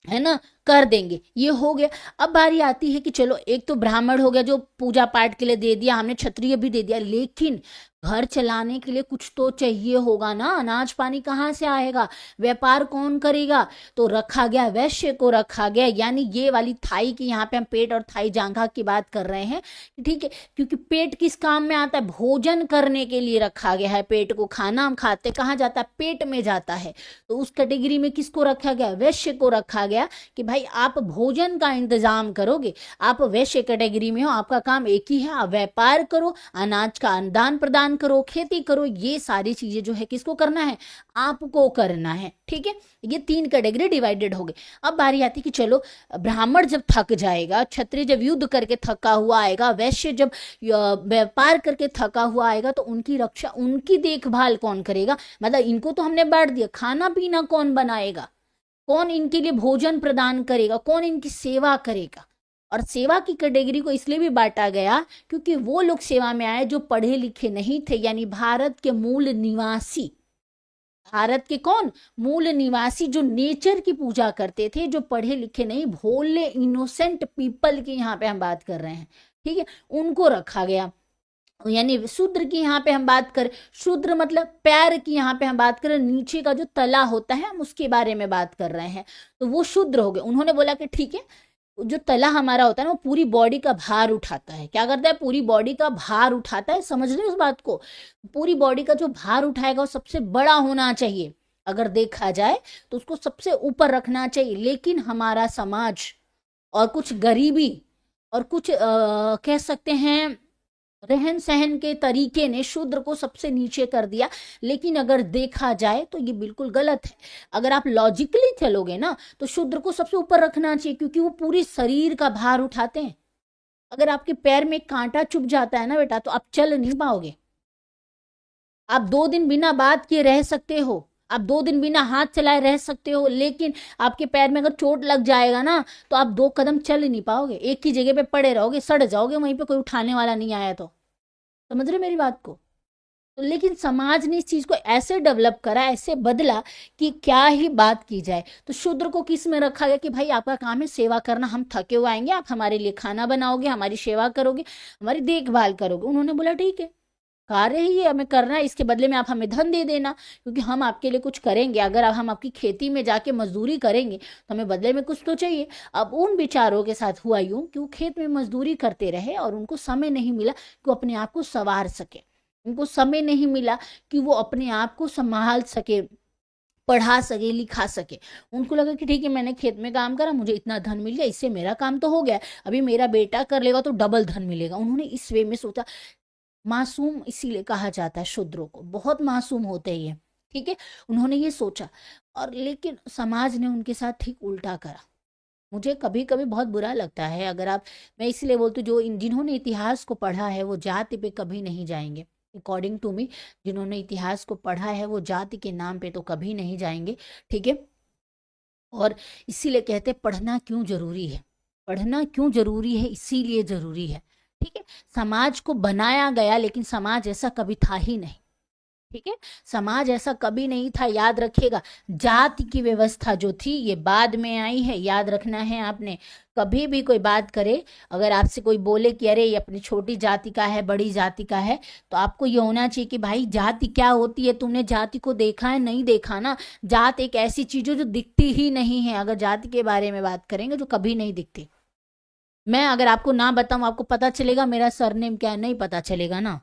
है ना, कर देंगे। ये हो गया। अब बारी आती है कि चलो, एक तो ब्राह्मण हो गया जो पूजा पाठ के लिए दे दिया हमने, क्षत्रिय भी दे दिया, लेकिन घर चलाने के लिए कुछ तो चाहिए होगा ना, अनाज पानी कहाँ से आएगा, व्यापार कौन करेगा, तो रखा गया, वैश्य को रखा गया। यानी ये वाली थाई की, यहाँ पे हम पेट और थाई जांघा की बात कर रहे हैं, ठीक है, क्योंकि पेट किस काम में आता है, भोजन करने के लिए रखा गया है। पेट को, खाना हम खाते कहाँ जाता है, पेट में जाता है। तो उस कैटेगरी में किसको रखा गया, वैश्य को रखा गया कि भाई आप भोजन का इंतजाम करोगे, आप वैश्य कैटेगरी में हो, आपका काम एक ही है, आप व्यापार करो, अनाज का दान प्रदान करो, खेती करो, ये सारी चीजें जो है किसको करना है, आपको करना है। ठीक है, ये 3 कैटेगरी डिवाइडेड हो गए। अब बारी आती कि चलो, ब्राह्मण जब थक जाएगा, क्षत्रिय जब युद्ध करके थका हुआ आएगा, वैश्य जब व्यापार करके थका हुआ आएगा, तो उनकी रक्षा, उनकी देखभाल कौन करेगा, मतलब इनको तो हमने बांट दिया, खाना पीना कौन बनाएगा, कौन इनके लिए भोजन प्रदान करेगा, कौन इनकी सेवा करेगा। और सेवा की कैटेगरी को इसलिए भी बांटा गया क्योंकि वो लोग सेवा में आए जो पढ़े लिखे नहीं थे, यानी भारत के मूल निवासी, भारत के कौन, मूल निवासी, जो नेचर की पूजा करते थे, जो पढ़े लिखे नहीं, भोले इनोसेंट पीपल की यहाँ पे हम बात कर रहे हैं। ठीक है, उनको रखा गया। यानी शूद्र की यहाँ पे हम बात करें, शूद्र मतलब पैर की यहाँ पे हम बात करें, नीचे का जो तला होता है हम उसके बारे में बात कर रहे हैं, तो वो शूद्र हो गए। उन्होंने बोला कि ठीक है, जो तला हमारा होता है ना, वो पूरी बॉडी का भार उठाता है। क्या करता है, पूरी बॉडी का भार उठाता है, समझ रहे उस बात को, पूरी बॉडी का जो भार उठाएगा वो सबसे बड़ा होना चाहिए, अगर देखा जाए तो उसको सबसे ऊपर रखना चाहिए। लेकिन हमारा समाज और कुछ गरीबी और कुछ कह सकते हैं रहन सहन के तरीके ने शूद्र को सबसे नीचे कर दिया। लेकिन अगर देखा जाए तो ये बिल्कुल गलत है। अगर आप लॉजिकली चलोगे ना, तो शूद्र को सबसे ऊपर रखना चाहिए, क्योंकि वो पूरी शरीर का भार उठाते हैं। अगर आपके पैर में कांटा चुभ जाता है ना बेटा, तो आप चल नहीं पाओगे। आप 2 दिन बिना बात किए रह सकते हो, आप 2 दिन बिना हाथ चलाए रह सकते हो, लेकिन आपके पैर में अगर चोट लग जाएगा ना, तो आप 2 कदम चल ही नहीं पाओगे, एक ही जगह पे पड़े रहोगे, सड़ जाओगे वहीं पे, कोई उठाने वाला नहीं आया तो। समझ रहे मेरी बात को। तो लेकिन समाज ने इस चीज को ऐसे डेवलप करा, ऐसे बदला कि क्या ही बात की जाए। तो शूद्र को किस में रखा गया कि भाई आपका काम है सेवा करना, हम थके हुए आएंगे, आप हमारे लिए खाना बनाओगे, हमारी सेवा करोगे, हमारी देखभाल करोगे। उन्होंने बोला ठीक है, कार्य ही है हमें करना है, इसके बदले में आप हमें धन दे देना, क्योंकि हम आपके लिए कुछ करेंगे। अगर हम आपकी खेती में जाके मजदूरी करेंगे तो हमें बदले में कुछ तो चाहिए। अब उन बेचारों के साथ हुआ यूं कि वो खेत में मजदूरी करते रहे और उनको समय नहीं मिला कि वो अपने आप को संवार सके, उनको समय नहीं मिला कि वो अपने आप को संभाल सके, पढ़ा सके, लिखा सके। उनको लगा कि ठीक है, मैंने खेत में काम करा, मुझे इतना धन मिल गया, इससे मेरा काम तो हो गया, अभी मेरा बेटा कर लेगा तो डबल धन मिलेगा। उन्होंने इस वे में सोचा। मासूम इसीलिए कहा जाता है शूद्रों को, बहुत मासूम होते हैं ये। ठीक है, उन्होंने ये सोचा, और लेकिन समाज ने उनके साथ ठीक उल्टा करा। मुझे कभी कभी बहुत बुरा लगता है, अगर आप, मैं इसलिए बोलती हूँ, जो जिन्होंने इतिहास को पढ़ा है वो जाति पे कभी नहीं जाएंगे। अकॉर्डिंग टू मी, जिन्होंने इतिहास को पढ़ा है वो जाति के नाम पे तो कभी नहीं जाएंगे। ठीक है, और इसीलिए कहते पढ़ना क्यों जरूरी है, पढ़ना क्यों जरूरी है, इसीलिए जरूरी है। ठीक है, समाज को बनाया गया, लेकिन समाज ऐसा कभी था ही नहीं। ठीक है, समाज ऐसा कभी नहीं था, याद रखिएगा। जाति की व्यवस्था जो थी ये बाद में आई है, याद रखना है आपने। कभी भी कोई बात करे, अगर आपसे कोई बोले कि अरे ये अपनी छोटी जाति का है, बड़ी जाति का है, तो आपको ये होना चाहिए कि भाई जाति क्या होती है, तुमने जाति को देखा है? नहीं देखा ना। जात एक ऐसी चीज है जो दिखती ही नहीं है। अगर जाति के बारे में बात करेंगे जो कभी नहीं दिखती। मैं अगर आपको ना बताऊं, आपको पता चलेगा मेरा सरनेम क्या है? नहीं पता चलेगा ना,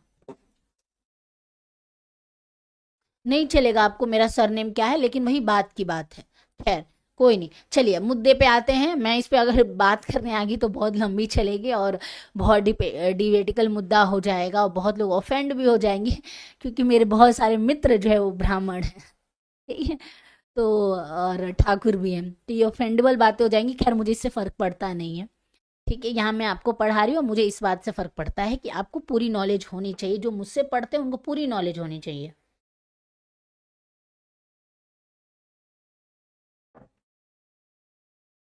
नहीं चलेगा आपको मेरा सरनेम क्या है। लेकिन वही बात की बात है। खैर कोई नहीं, चलिए मुद्दे पे आते हैं। मैं इस पे अगर बात करने आ गई तो बहुत लंबी चलेगी और बहुत डिबेटिकल मुद्दा हो जाएगा और बहुत लोग ऑफेंड भी हो जाएंगे, क्योंकि मेरे बहुत सारे मित्र जो है वो ब्राह्मण हैं, ठीक है, तो और ठाकुर भी हैं, तो ये ऑफेंडेबल बातें हो जाएंगी। खैर मुझे इससे फर्क पड़ता नहीं है, ठीक है। यहाँ मैं आपको पढ़ा रही हूँ, मुझे इस बात से फर्क पड़ता है कि आपको पूरी नॉलेज होनी चाहिए। जो मुझसे पढ़ते हैं उनको पूरी नॉलेज होनी चाहिए।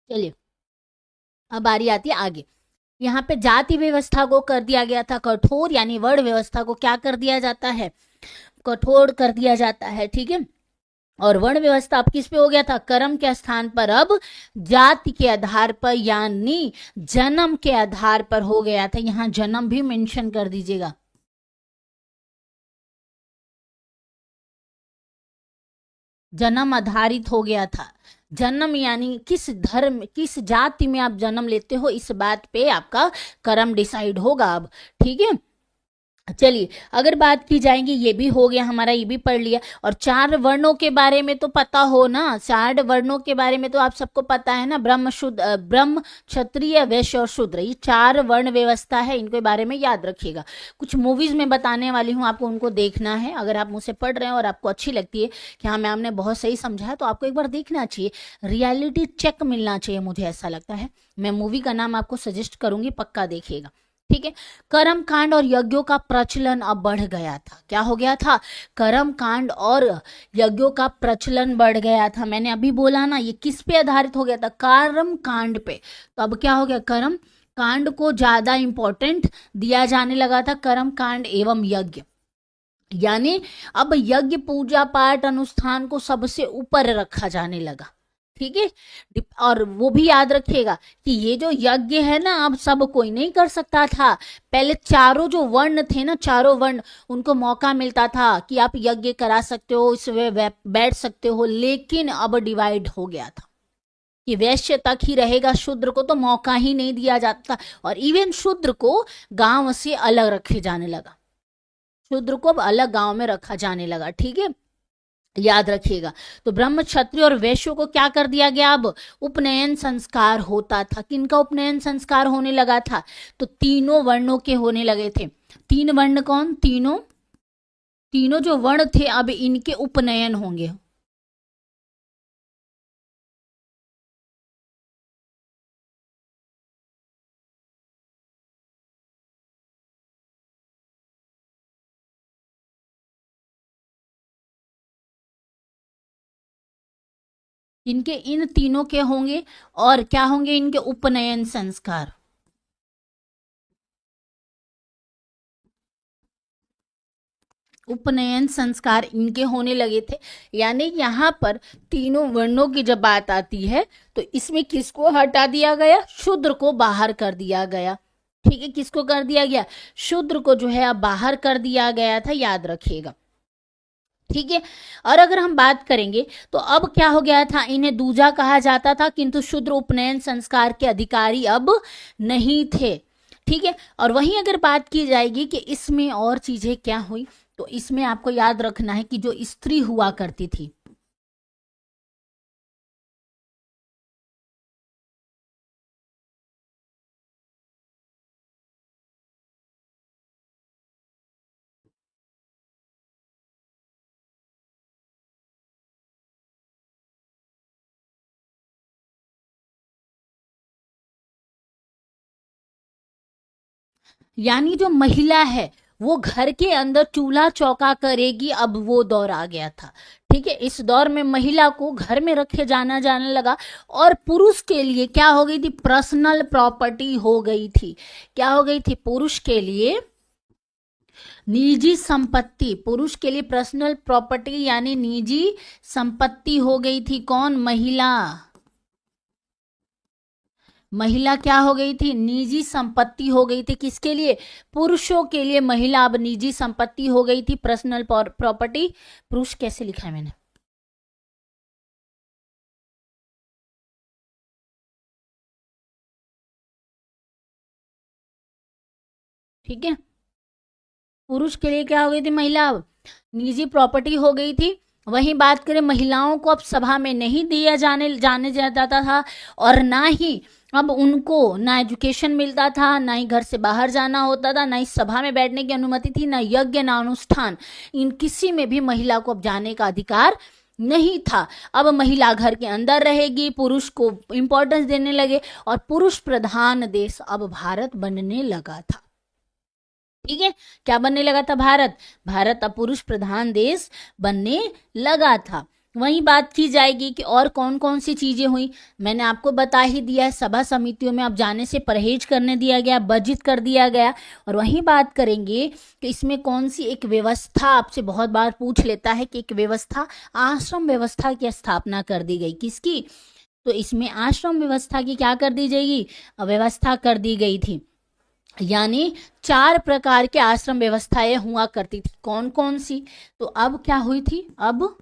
चलिए, अब बारी आती है आगे। यहाँ पे जाति व्यवस्था को कर दिया गया था कठोर, यानी वर्ण व्यवस्था को क्या कर दिया जाता है? कठोर कर दिया जाता है, ठीक है। और वर्ण व्यवस्था अब किस पे हो गया था? कर्म के स्थान पर अब जाति के आधार पर यानी जन्म के आधार पर हो गया था। यहाँ जन्म भी मेंशन कर दीजिएगा। जन्म आधारित हो गया था। जन्म यानी किस धर्म, किस जाति में आप जन्म लेते हो, इस बात पे आपका कर्म डिसाइड होगा अब, ठीक है। चलिए, अगर बात की जाएगी, ये भी हो गया हमारा, ये भी पढ़ लिया। और चार वर्णों के बारे में तो पता हो ना, चार वर्णों के बारे में तो आप सबको पता है ना। ब्रह्म, क्षत्रिय, वैश्य और शूद्र, ये चार वर्ण व्यवस्था है, इनके बारे में याद रखिएगा। कुछ मूवीज में बताने वाली हूँ आपको, उनको देखना है। अगर आप मुझसे पढ़ रहे हैं और आपको अच्छी लगती है कि हाँ मैम ने बहुत सही समझा है, तो आपको एक बार देखना चाहिए, रियलिटी चेक मिलना चाहिए, मुझे ऐसा लगता है। मैं मूवी का नाम आपको सजेस्ट करूंगी, पक्का देखिएगा, ठीक है। कर्म कांड और यज्ञों का प्रचलन अब बढ़ गया था। क्या हो गया था? कर्म कांड और यज्ञों का प्रचलन बढ़ गया था। मैंने अभी बोला ना, ये किस पे आधारित हो गया था? कर्म कांड पे। तो अब क्या हो गया? कर्म कांड को ज्यादा इंपॉर्टेंट दिया जाने लगा था, कर्म कांड एवं यज्ञ। यानी अब यज्ञ, पूजा पाठ, अनुष्ठान को सबसे ऊपर रखा जाने लगा, ठीक है। और वो भी याद रखिएगा कि ये जो यज्ञ है ना, अब सब कोई नहीं कर सकता था। पहले चारों जो वर्ण थे ना, चारों वर्ण, उनको मौका मिलता था कि आप यज्ञ करा सकते हो, इसमें बैठ सकते हो। लेकिन अब डिवाइड हो गया था कि वैश्य तक ही रहेगा, शूद्र को तो मौका ही नहीं दिया जाता। और इवन शूद्र को गांव से अलग रखे जाने लगा, शूद्र को अब अलग गांव में रखा जाने लगा, ठीक है, याद रखिएगा। तो ब्रह्म, क्षत्रिय और वैश्यों को क्या कर दिया गया? अब उपनयन संस्कार होता था। किनका उपनयन संस्कार होने लगा था? तो तीनों वर्णों के होने लगे थे। तीन वर्ण कौन? तीनों, तीनों जो वर्ण थे अब इनके उपनयन होंगे। इनके, इन तीनों के होंगे। और क्या होंगे? इनके उपनयन संस्कार। उपनयन संस्कार इनके होने लगे थे। यानी यहाँ पर तीनों वर्णों की जब बात आती है तो इसमें किसको हटा दिया गया? शूद्र को बाहर कर दिया गया, ठीक है। किसको कर दिया गया? शूद्र को जो है अब बाहर कर दिया गया था, याद रखिएगा, ठीक है। और अगर हम बात करेंगे तो अब क्या हो गया था? इन्हें दूजा कहा जाता था, किंतु शूद्र उपनयन संस्कार के अधिकारी अब नहीं थे, ठीक है। और वहीं अगर बात की जाएगी कि इसमें और चीजें क्या हुई, तो इसमें आपको याद रखना है कि जो स्त्री हुआ करती थी, यानी जो महिला है वो घर के अंदर चूल्हा चौका करेगी, अब वो दौर आ गया था, ठीक है। इस दौर में महिला को घर में रखे जाने लगा। और पुरुष के लिए क्या हो गई थी? पर्सनल प्रॉपर्टी हो गई थी। क्या हो गई थी? पुरुष के लिए निजी संपत्ति, पुरुष के लिए पर्सनल प्रॉपर्टी यानी निजी संपत्ति हो गई थी कौन? महिला। महिला क्या हो गई थी? निजी संपत्ति हो गई थी। किसके लिए? पुरुषों के लिए महिला अब निजी संपत्ति हो गई थी, पर्सनल प्रॉपर्टी। पुरुष कैसे लिखा है मैंने? ठीक है, पुरुष के लिए क्या हो गई थी? महिला अब निजी प्रॉपर्टी हो गई थी। वहीं बात करें महिलाओं को अब सभा में नहीं दिया जाने जाता था, और ना ही अब उनको ना एजुकेशन मिलता था, ना ही घर से बाहर जाना होता था, ना ही सभा में बैठने की अनुमति थी, ना यज्ञ ना अनुष्ठान, इन किसी में भी महिला को अब जाने का अधिकार नहीं था। अब महिला घर के अंदर रहेगी, पुरुष को इंपॉर्टेंस देने लगे और पुरुष प्रधान देश अब भारत बनने लगा था। ठीक है, क्या बनने लगा था? भारत। भारत अब पुरुष प्रधान देश बनने लगा था। वही बात की जाएगी कि और कौन कौन सी चीजें हुई। मैंने आपको बता ही दिया है, सभा समितियों में अब जाने से परहेज करने दिया गया, वर्जित कर दिया गया। और वही बात करेंगे कि इसमें कौन सी एक व्यवस्था, आपसे बहुत बार पूछ लेता है कि एक व्यवस्था, आश्रम व्यवस्था की स्थापना कर दी गई। किसकी? तो इसमें आश्रम व्यवस्था की क्या कर दी जाएगी? व्यवस्था कर दी गई थी। यानी 4 प्रकार के आश्रम व्यवस्थाएं हुआ करती थी। कौन कौन सी? तो अब क्या हुई थी? अब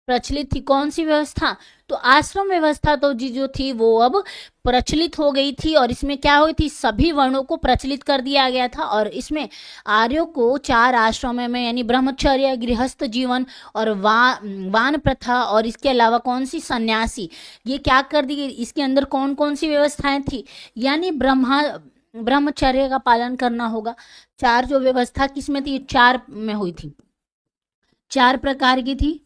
प्रचलित थी कौन सी व्यवस्था? तो आश्रम व्यवस्था तो जी जो थी वो अब प्रचलित हो गई थी। और इसमें क्या हुई थी? सभी वर्णों को प्रचलित कर दिया गया था। और इसमें आर्यों को 4 आश्रमों में यानी ब्रह्मचर्य, गृहस्थ जीवन और वान प्रथा, और इसके अलावा कौन सी? सन्यासी, ये क्या कर दी गई? इसके अंदर कौन कौन सी व्यवस्थाएं थी? यानी ब्रह्मचर्य का पालन करना होगा। 4 जो व्यवस्था किसमें थी? 4 में हुई थी। 4 प्रकार की थी,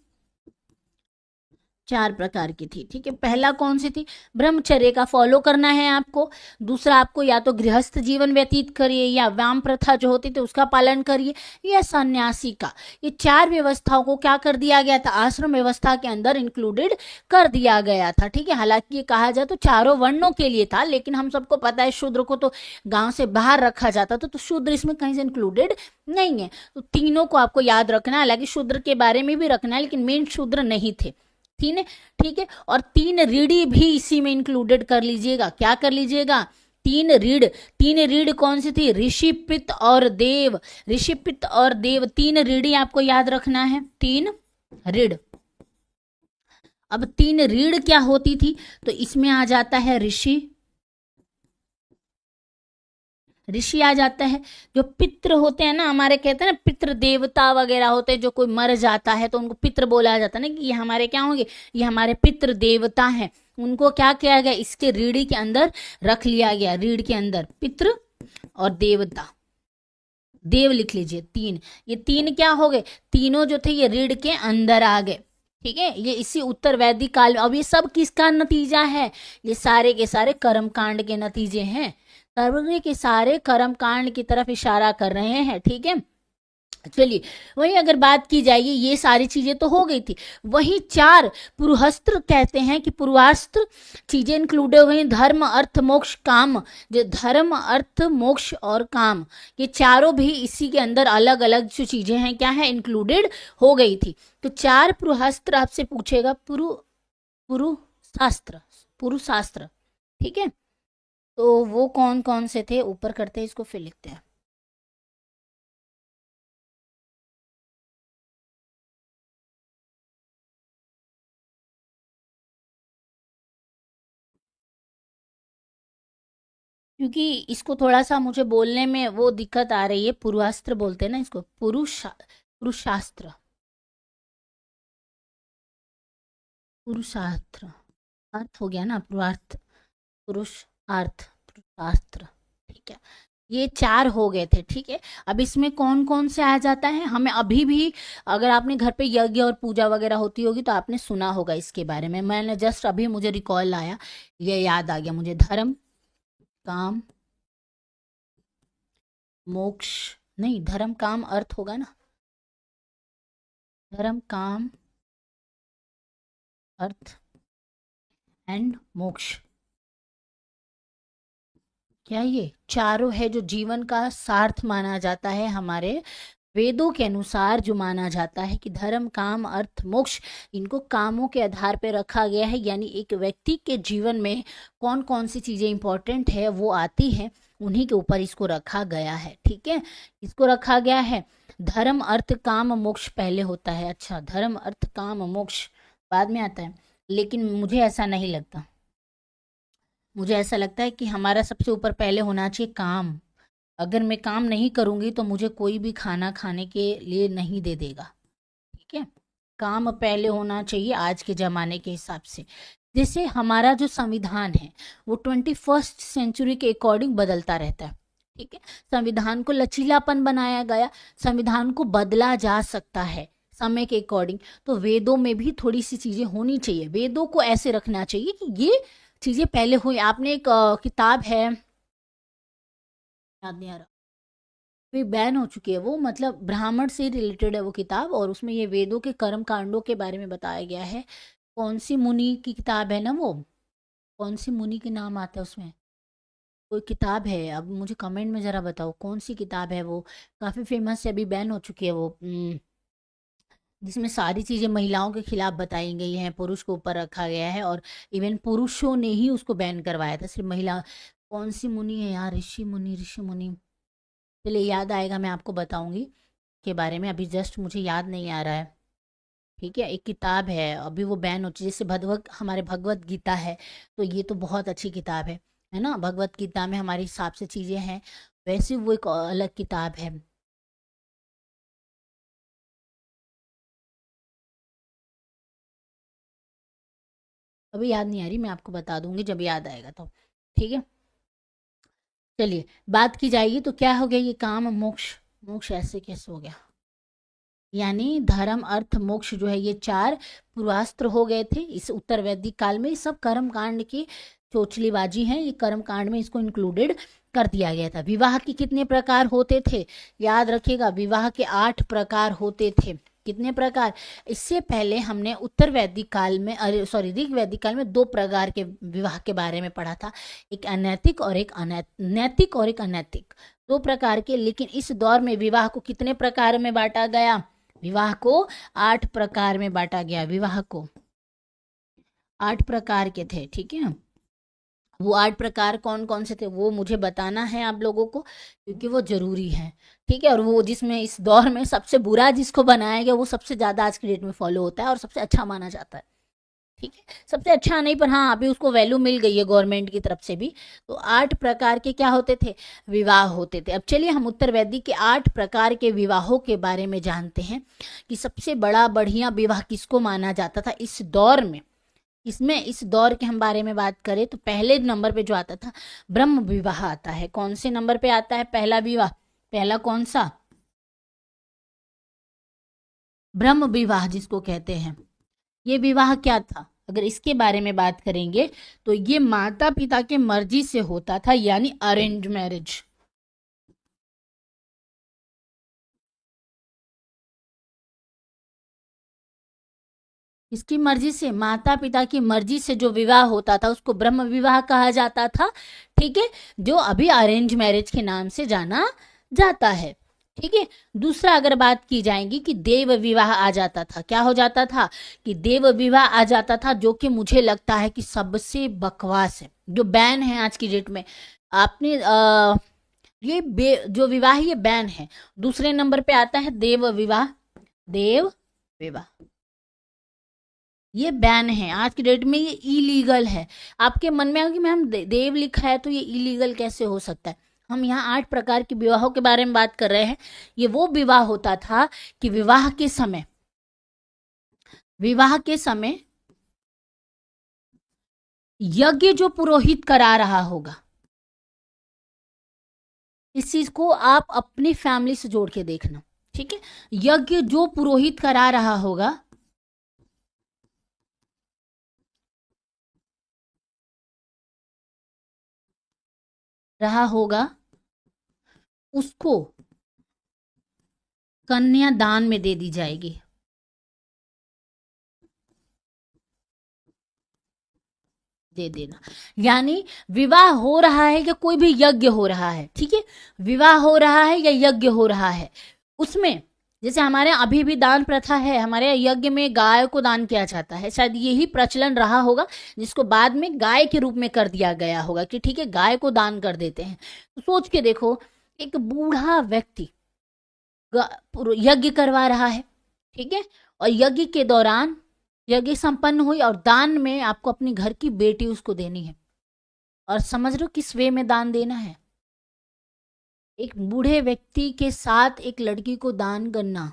4 प्रकार की थी। ठीक है, पहला कौन सी थी? ब्रह्मचर्य का फॉलो करना है आपको। दूसरा, आपको या तो गृहस्थ जीवन व्यतीत करिए, या वाम प्रथा जो होती थी उसका पालन करिए, या सन्यासी का। ये 4 व्यवस्थाओं को क्या कर दिया गया था? आश्रम व्यवस्था के अंदर इंक्लूडेड कर दिया गया था। ठीक है, हालांकि ये कहा जाए तो चारों वर्णों के लिए था, लेकिन हम सबको पता है शूद्र को तो गांव से बाहर रखा जाता था, तो शूद्र इसमें कहीं से इंक्लूडेड नहीं है। तो तीनों को आपको याद रखना है, हालांकि शूद्र के बारे में भी रखना है, लेकिन मेन शूद्र नहीं थे। ठीक है, ठीक है। और 3 रीढ़ी भी इसी में इंक्लूडेड कर लीजिएगा। क्या कर लीजिएगा? 3 रीढ़। 3 रीढ़ कौन सी थी? ऋषि, पित्त और देव। ऋषि, पित्त और देव, 3 रीढ़ी आपको याद रखना है। 3 रीढ़। अब 3 रीढ़ क्या होती थी? तो इसमें आ जाता है ऋषि, ऋषि आ जाता है। जो पितृ होते हैं ना हमारे, कहते हैं ना पितृ देवता वगैरह होते हैं, जो कोई मर जाता है तो उनको पितृ बोला जाता है ना, कि ये हमारे क्या होंगे? ये हमारे पितृ देवता हैं। उनको क्या किया गया? इसके रीढ़ के अंदर रख लिया गया। रीढ़ के अंदर पितृ और देवता, देव लिख लीजिए 3। ये 3 क्या हो गए? तीनों जो थे ये रीढ़ के अंदर आ गए। ठीक है, ये इसी उत्तर वैदिक काल में। अब ये सब किसका नतीजा है? ये सारे के सारे कर्म कांड के नतीजे हैं। सारे के सारे कर्म कांड की तरफ इशारा कर रहे हैं। ठीक है, चलिए वही अगर बात की जाएगी, ये सारी चीजें तो हो गई थी। वही 4 पुरुहस्त्र कहते हैं कि पूर्वास्त्र चीजें इंक्लूडेड हुई। धर्म, अर्थ, मोक्ष, काम। जो धर्म, अर्थ, मोक्ष और काम, ये चारों भी इसी के अंदर अलग अलग जो चीजें हैं क्या है? इंक्लूडेड हो गई थी। तो 4 पुरुहस्त्र आपसे पूछेगा। पुरुशास्त्र, पुरुशास्त्र। ठीक है, तो वो कौन कौन से थे? ऊपर करते हैं इसको, फिर लिखते हैं। क्योंकि इसको थोड़ा सा मुझे बोलने में वो दिक्कत आ रही है। पुरुषास्त्र बोलते हैं ना इसको, पुरुषास्त्र, पुरुषास्त्र। अर्थ हो गया ना, पुरुषार्थ, पुरुषार्थ, पुरुषास्त्र। ठीक है, ये 4 हो गए थे, ठीक है। अब इसमें कौन कौन से आ जाता है, हमें अभी भी, अगर आपने घर पे यज्ञ और पूजा वगैरह होती होगी तो आपने सुना होगा इसके बारे में। मैंने जस्ट अभी मुझे रिकॉल आया, ये याद आ गया मुझे। धर्म, काम, मोक्ष, नहीं, धर्म काम अर्थ होगा ना, धर्म काम अर्थ एंड मोक्ष। क्या ये चारों है जो जीवन का सार्थ माना जाता है, हमारे वेदों के अनुसार जो माना जाता है कि धर्म काम अर्थ मोक्ष, इनको कामों के आधार पर रखा गया है। यानी एक व्यक्ति के जीवन में कौन कौन सी चीजें इंपॉर्टेंट है वो आती है, उन्हीं के ऊपर इसको रखा गया है, ठीक है। इसको रखा गया है, धर्म अर्थ काम मोक्ष पहले होता है। अच्छा, धर्म अर्थ काम मोक्ष बाद में आता है, लेकिन मुझे ऐसा नहीं लगता। मुझे ऐसा लगता है कि हमारा सबसे ऊपर पहले होना चाहिए काम। अगर मैं काम नहीं करूंगी तो मुझे कोई भी खाना खाने के लिए नहीं दे देगा, ठीक है। काम पहले होना चाहिए आज के ज़माने के हिसाब से। जैसे हमारा जो संविधान है वो 21st सेंचुरी के अकॉर्डिंग बदलता रहता है, ठीक है। संविधान को लचीलापन बनाया गया, संविधान को बदला जा सकता है समय के अकॉर्डिंग। तो वेदों में भी थोड़ी सी चीज़ें होनी चाहिए, वेदों को ऐसे रखना चाहिए कि ये चीज़ें पहले हुई। आपने एक किताब है, याद नहीं आ रहा, भी बैन हो चुकी है वो, मतलब ब्राह्मण से रिलेटेड है वो किताब, और उसमें ये वेदों के कर्म कांडों के बारे में बताया गया है। कौन सी मुनि की किताब है ना वो, कौन सी मुनि के नाम आता है उसमें, कोई किताब है, अब मुझे कमेंट में ज़रा बताओ कौन सी किताब है वो, काफ़ी फेमस है, अभी बैन हो चुकी है वो। जिसमें सारी चीज़ें महिलाओं के खिलाफ बताई गई हैं, पुरुष को ऊपर रखा गया है, और इवन पुरुषों ने ही उसको बैन करवाया था, सिर्फ महिला। कौन सी मुनि है यार, ऋषि मुनि, ऋषि मुनि, चलिए याद आएगा मैं आपको बताऊंगी के बारे में, अभी जस्ट मुझे याद नहीं आ रहा है, ठीक है। एक किताब है, अभी वो बैन हो चुकी है। जैसे हमारे भगवत गीता है, तो ये तो बहुत अच्छी किताब है ना। भगवत गीता में हमारे हिसाब से चीज़ें हैं, वैसे वो एक अलग किताब है। अभी याद नहीं आ रही, मैं आपको बता दूंगी जब याद आएगा तो, ठीक है। चलिए बात की जाएगी तो क्या हो गया ये काम मोक्ष, मोक्ष ऐसे कैसे हो गया, यानी धर्म अर्थ मोक्ष जो है ये 4 पूर्वास्त्र हो गए थे इस उत्तर वैदिक काल में। सब कर्म कांड की चोचलीबाजी है, ये कर्म कांड में इसको इंक्लूडेड कर दिया गया था। विवाह के कितने प्रकार होते थे, याद रखिएगा, विवाह के 8 प्रकार होते थे। कितने प्रकार, इससे पहले हमने उत्तर वैदिक काल में, अरे सॉरी, ऋग वैदिक काल में 2 प्रकार के विवाह के बारे में पढ़ा था, एक अनैतिक और एक नैतिक और एक अनैतिक, 2 प्रकार के। लेकिन इस दौर में विवाह को कितने प्रकार में बांटा गया, विवाह को 8 प्रकार में बांटा गया, विवाह को 8 प्रकार के थे, ठीक है। वो 8 प्रकार कौन कौन से थे वो मुझे बताना है आप लोगों को, क्योंकि वो जरूरी है, ठीक है। और वो जिसमें इस दौर में सबसे बुरा जिसको बनाया गया वो सबसे ज़्यादा आज की डेट में फॉलो होता है और सबसे अच्छा माना जाता है, ठीक है। सबसे अच्छा नहीं, पर हाँ अभी उसको वैल्यू मिल गई है गवर्नमेंट की तरफ से भी। तो 8 प्रकार के क्या होते थे, विवाह होते थे। अब चलिए हम उत्तर वैदिक के 8 प्रकार के विवाहों के बारे में जानते हैं कि सबसे बड़ा बढ़िया विवाह किसको माना जाता था इस दौर में। इसमें इस दौर के हम बारे में बात करें तो पहले नंबर पे जो आता था ब्रह्म विवाह आता है। कौन से नंबर पे आता है पहला विवाह, पहला कौन सा, ब्रह्म विवाह जिसको कहते हैं। ये विवाह क्या था, अगर इसके बारे में बात करेंगे तो ये माता पिता के मर्जी से होता था, यानी अरेंज मैरिज। इसकी मर्जी से, माता पिता की मर्जी से जो विवाह होता था उसको ब्रह्म विवाह कहा जाता था, ठीक है, जो अभी अरेंज मैरिज के नाम से जाना जाता है, ठीक है। दूसरा अगर बात की जाएगी कि देव विवाह आ जाता था, क्या हो जाता था कि देव विवाह आ जाता था, जो कि मुझे लगता है कि सबसे बकवास है, जो बैन है आज की डेट में। आपने जो विवाह ये बैन है। दूसरे नंबर पे आता है देव विवाह, देव विवाह ये बैन है आज की डेट में, ये इलीगल है। आपके मन में आएगा कि मैम देव लिखा है तो ये इलीगल कैसे हो सकता है। हम यहाँ 8 प्रकार के विवाहों के बारे में बात कर रहे हैं। ये वो विवाह होता था कि विवाह के समय, विवाह के समय यज्ञ जो पुरोहित करा रहा होगा, इस चीज को आप अपनी फैमिली से जोड़ के देखना, ठीक है। यज्ञ जो पुरोहित करा रहा होगा उसको कन्या दान में दे दी जाएगी। दे देना, यानी विवाह हो रहा है या कोई भी यज्ञ हो रहा है, ठीक है, विवाह हो रहा है या यज्ञ हो रहा है, उसमें जैसे हमारे यहाँ अभी भी दान प्रथा है, हमारे यहाँ यज्ञ में गाय को दान किया जाता है, शायद यही प्रचलन रहा होगा जिसको बाद में गाय के रूप में कर दिया गया होगा कि ठीक है गाय को दान कर देते हैं। तो सोच के देखो, एक बूढ़ा व्यक्ति यज्ञ करवा रहा है, ठीक है, और यज्ञ के दौरान यज्ञ संपन्न हुई और दान में आपको अपनी घर की बेटी उसको देनी है। और समझ रहे हो किस वे में दान देना है? एक बूढ़े व्यक्ति के साथ एक लड़की को दान करना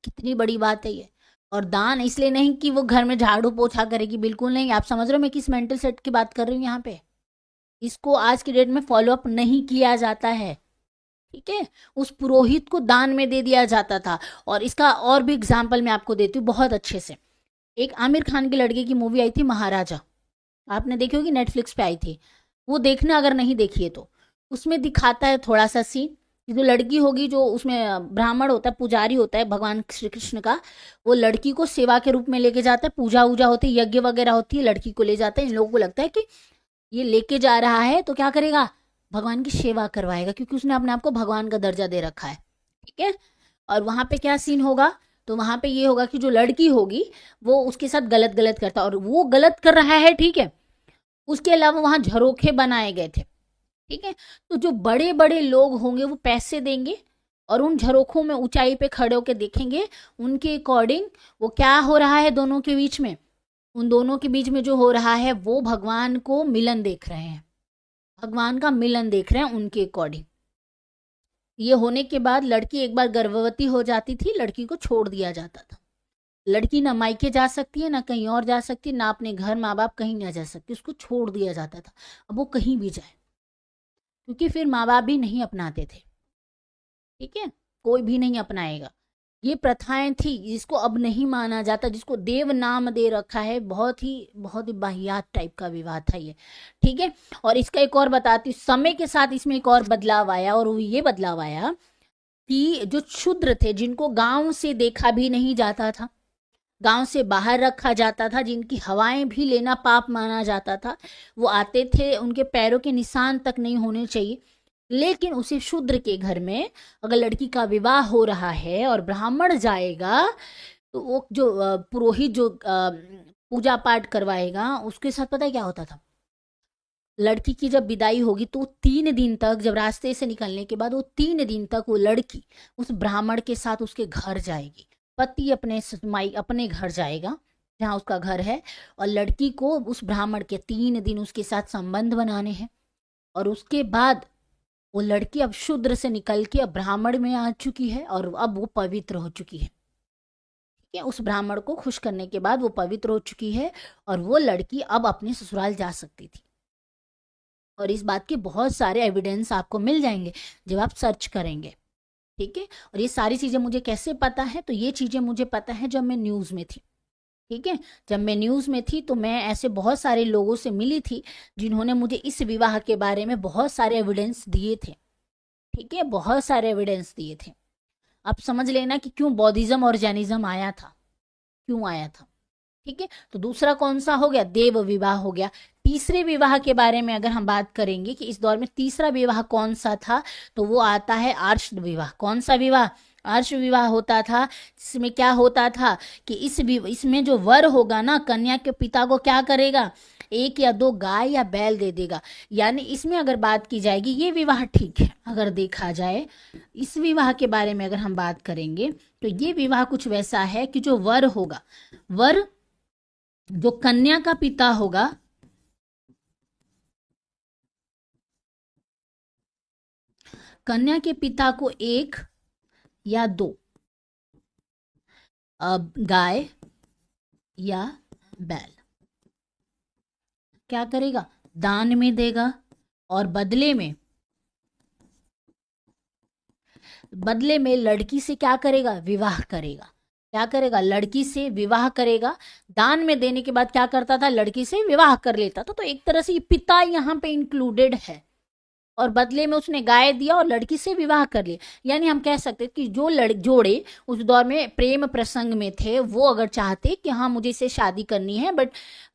कितनी बड़ी बात है ये। और दान इसलिए नहीं कि वो घर में झाड़ू पोछा करेगी, बिल्कुल नहीं। आप समझ रहे हो मैं किस मेंटल सेट की बात कर रही हूँ यहाँ पे? इसको आज की डेट में फॉलो अप नहीं किया जाता है, ठीक है। उस पुरोहित को दान में दे दिया जाता था। और इसका और भी एग्जाम्पल मैं आपको देती हूँ बहुत अच्छे से। एक आमिर खान के लड़के की मूवी आई थी महाराजा, आपने देखी होगी, नेटफ्लिक्स पे आई थी, वो देखना अगर नहीं देखी है तो। उसमें दिखाता है थोड़ा सा सीन कि जो लड़की होगी, जो उसमें ब्राह्मण होता है, पुजारी होता है भगवान श्री कृष्ण का, वो लड़की को सेवा के रूप में लेके जाता है, पूजा वूजा होती है, यज्ञ वगैरह होती है, लड़की को ले जाता है। इन लोगों को लगता है कि ये लेके जा रहा है तो क्या करेगा, भगवान की सेवा करवाएगा, क्योंकि उसने अपने आप को भगवान का दर्जा दे रखा है, ठीक है। और वहां पे क्या सीन होगा, तो वहां पे ये होगा कि जो लड़की होगी वो उसके साथ गलत गलत करता है, और वो गलत कर रहा है, ठीक है। उसके अलावा वहां झरोखे बनाए गए थे, ठीक है। तो जो बड़े बड़े लोग होंगे वो पैसे देंगे और उन झरोखों में ऊंचाई पे खड़े होकर देखेंगे उनके अकॉर्डिंग वो क्या हो रहा है दोनों के बीच में। उन दोनों के बीच में जो हो रहा है वो भगवान को मिलन देख रहे हैं, भगवान का मिलन देख रहे हैं उनके अकॉर्डिंग। ये होने के बाद लड़की एक बार गर्भवती हो जाती थी, लड़की को छोड़ दिया जाता था। लड़की ना मायके जा सकती है, ना कहीं और जा सकती, ना अपने घर माँ बाप कहीं ना जा सकती, उसको छोड़ दिया जाता था। अब वो कहीं भी जाए, क्योंकि फिर माँ बाप भी नहीं अपनाते थे, ठीक है, कोई भी नहीं अपनाएगा। ये प्रथाएं थी जिसको अब नहीं माना जाता, जिसको देव नाम दे रखा है। बहुत ही वाहियात टाइप का विवाह था ये, ठीक है। और इसका एक और बताती हूँ, समय के साथ इसमें एक और बदलाव आया, और वो ये बदलाव आया कि जो शूद्र थे, जिनको गांव से देखा भी नहीं जाता था, गांव से बाहर रखा जाता था, जिनकी हवाएं भी लेना पाप माना जाता था, वो आते थे, उनके पैरों के निशान तक नहीं होने चाहिए। लेकिन उसी शूद्र के घर में अगर लड़की का विवाह हो रहा है और ब्राह्मण जाएगा, तो वो जो पुरोहित जो पूजा पाठ करवाएगा, उसके साथ पता है क्या होता था? लड़की की जब विदाई होगी तो 3 दिन तक, जब रास्ते से निकलने के बाद वो 3 दिन तक वो लड़की उस ब्राह्मण के साथ उसके घर जाएगी। पति अपने घर जाएगा जहाँ उसका घर है, और लड़की को उस ब्राह्मण के 3 दिन उसके साथ संबंध बनाने हैं। और उसके बाद वो लड़की अब शूद्र से निकल के अब ब्राह्मण में आ चुकी है, और अब वो पवित्र हो चुकी है, ठीक है। उस ब्राह्मण को खुश करने के बाद वो पवित्र हो चुकी है, और वो लड़की अब अपने ससुराल जा सकती थी। और इस बात के बहुत सारे एविडेंस आपको मिल जाएंगे जब आप सर्च करेंगे, ठीक है। और ये सारी चीज़ें मुझे कैसे पता है, तो ये चीज़ें मुझे पता है जब मैं न्यूज़ में थी, ठीक है। जब मैं न्यूज़ में थी तो मैं ऐसे बहुत सारे लोगों से मिली थी जिन्होंने मुझे इस विवाह के बारे में बहुत सारे एविडेंस दिए थे, ठीक है, बहुत सारे एविडेंस दिए थे। आप समझ लेना कि क्यों बौद्धिज्म और जैनिज्म आया था, क्यों आया था, ठीक है। तो दूसरा कौन सा हो गया? देव विवाह हो गया। तीसरे विवाह के बारे में अगर हम बात करेंगे कि इस दौर में तीसरा विवाह कौन सा था, तो वो आता है आर्ष विवाह। कौन सा विवाह? आर्ष विवाह होता था, जिसमें क्या होता था कि इसमें जो वर होगा ना, कन्या के पिता को क्या करेगा, 1 या 2 गाय या बैल दे देगा। यानी इसमें अगर बात की जाएगी, ये विवाह ठीक है अगर देखा जाए, इस विवाह के बारे में अगर हम बात करेंगे तो ये विवाह कुछ वैसा है कि जो वर होगा, वर जो कन्या का पिता होगा, कन्या के पिता को 1 या 2 गाय या बैल क्या करेगा, दान में देगा, और बदले में बदले में लड़की से क्या करेगा, विवाह करेगा। क्या करेगा, लड़की से विवाह करेगा। दान में देने के बाद क्या करता था, लड़की से विवाह कर लेता था। तो एक तरह से ये पिता यहाँ पे इंक्लूडेड है, और बदले में उसने गाय दिया और लड़की से विवाह कर लिया। यानी हम कह सकते हैं कि जो जोड़े उस दौर में प्रेम प्रसंग में थे, वो अगर चाहते कि हाँ मुझे इससे शादी करनी है, बट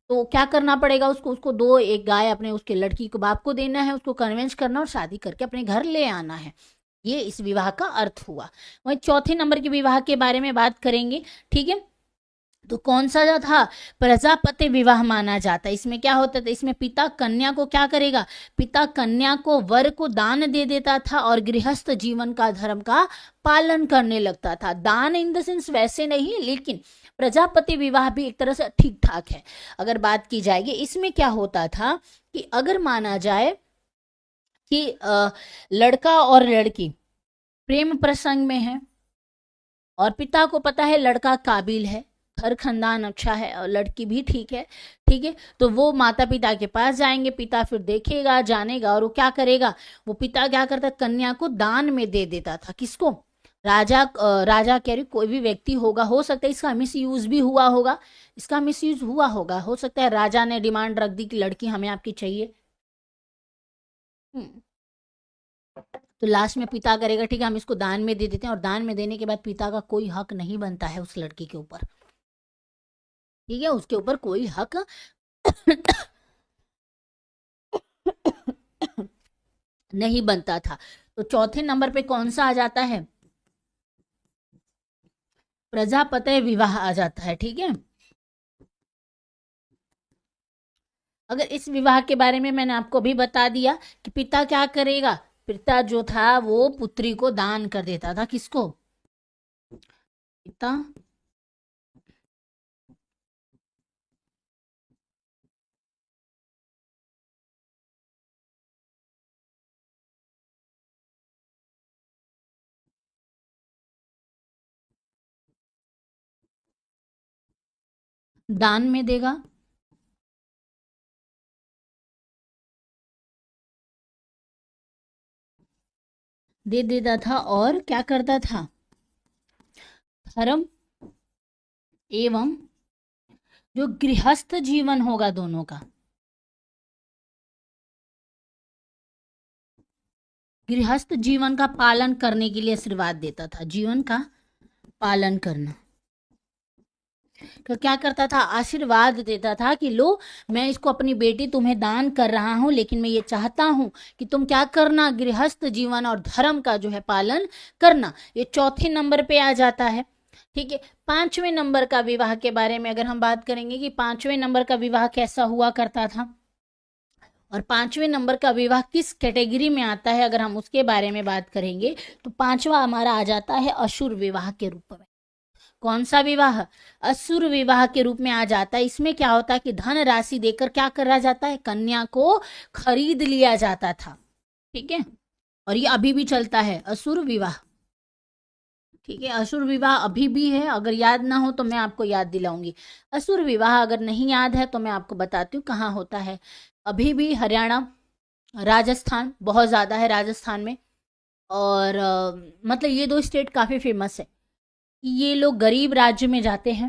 तो क्या करना पड़ेगा उसको, उसको एक गाय अपने उसके लड़की को बाप को देना है, उसको कन्विंस करना और शादी करके अपने घर ले आना है। ये इस विवाह का अर्थ हुआ। वहीं चौथे नंबर के विवाह के बारे में बात करेंगे, ठीक है। तो कौन सा जो था, प्रजापति विवाह माना जाता है। इसमें क्या होता था, इसमें पिता कन्या को क्या करेगा, पिता कन्या को वर को दान दे देता था और गृहस्थ जीवन का धर्म का पालन करने लगता था। दान इन द सेंस वैसे नहीं, लेकिन प्रजापति विवाह भी एक तरह से ठीक ठाक है अगर बात की जाएगी। इसमें क्या होता था कि अगर माना जाए कि लड़का और लड़की प्रेम प्रसंग में है और पिता को पता है लड़का काबिल है, घर खानदान अच्छा है और लड़की भी ठीक है, ठीक है, तो वो माता पिता के पास जाएंगे। पिता फिर देखेगा जानेगा और वो क्या करेगा, वो पिता क्या करता, कन्या को दान में दे देता था। किसको, राजा कह रही, कोई भी व्यक्ति होगा, हो सकता है इसका मिस यूज भी हुआ होगा, इसका मिस यूज हुआ होगा, हो सकता है राजा ने डिमांड रख दी कि लड़की हमें आपकी चाहिए। तो लास्ट में पिता करेगा ठीक है हम इसको दान में दे देते हैं, और दान में देने के बाद पिता का कोई हक नहीं बनता है उस लड़की के ऊपर, ठीक है, उसके ऊपर कोई हक नहीं बनता था। तो चौथे नंबर पे कौन सा आ जाता है, प्रजापति विवाह आ जाता है, ठीक है। अगर इस विवाह के बारे में मैंने आपको भी बता दिया कि पिता क्या करेगा, पिता जो था वो पुत्री को दान कर देता था। किसको, पिता दान में देगा, दे देता था, और क्या करता था, धर्म एवं जो गृहस्थ जीवन होगा दोनों का, गृहस्थ जीवन का पालन करने के लिए आशीर्वाद देता था, जीवन का पालन करना। तो क्या करता था, आशीर्वाद देता था कि लो मैं इसको अपनी बेटी तुम्हें दान कर रहा हूं, लेकिन मैं ये चाहता हूं कि तुम क्या करना, गृहस्थ जीवन और धर्म का जो है पालन करना। ये चौथे नंबर पे आ जाता है, ठीक है। पांचवें नंबर का विवाह के बारे में अगर हम बात करेंगे कि पांचवें नंबर का विवाह कैसा हुआ करता था और पांचवें नंबर का विवाह किस कैटेगरी में आता है, अगर हम उसके बारे में बात करेंगे तो पांचवा हमारा आ जाता है असुर विवाह के रूप में। कौन सा विवाह, असुर विवाह के रूप में आ जाता है। इसमें क्या होता है कि धन राशि देकर क्या करा जाता है, कन्या को खरीद लिया जाता था, ठीक है। और ये अभी भी चलता है असुर विवाह, ठीक है। असुर विवाह अभी भी है, अगर याद ना हो तो मैं आपको याद दिलाऊंगी। असुर विवाह अगर नहीं याद है तो मैं आपको बताती हूँ कहाँ होता है। अभी भी हरियाणा, राजस्थान बहुत ज़्यादा है राजस्थान में, और मतलब ये दो स्टेट काफ़ी फेमस है। ये लोग गरीब राज्य में जाते हैं,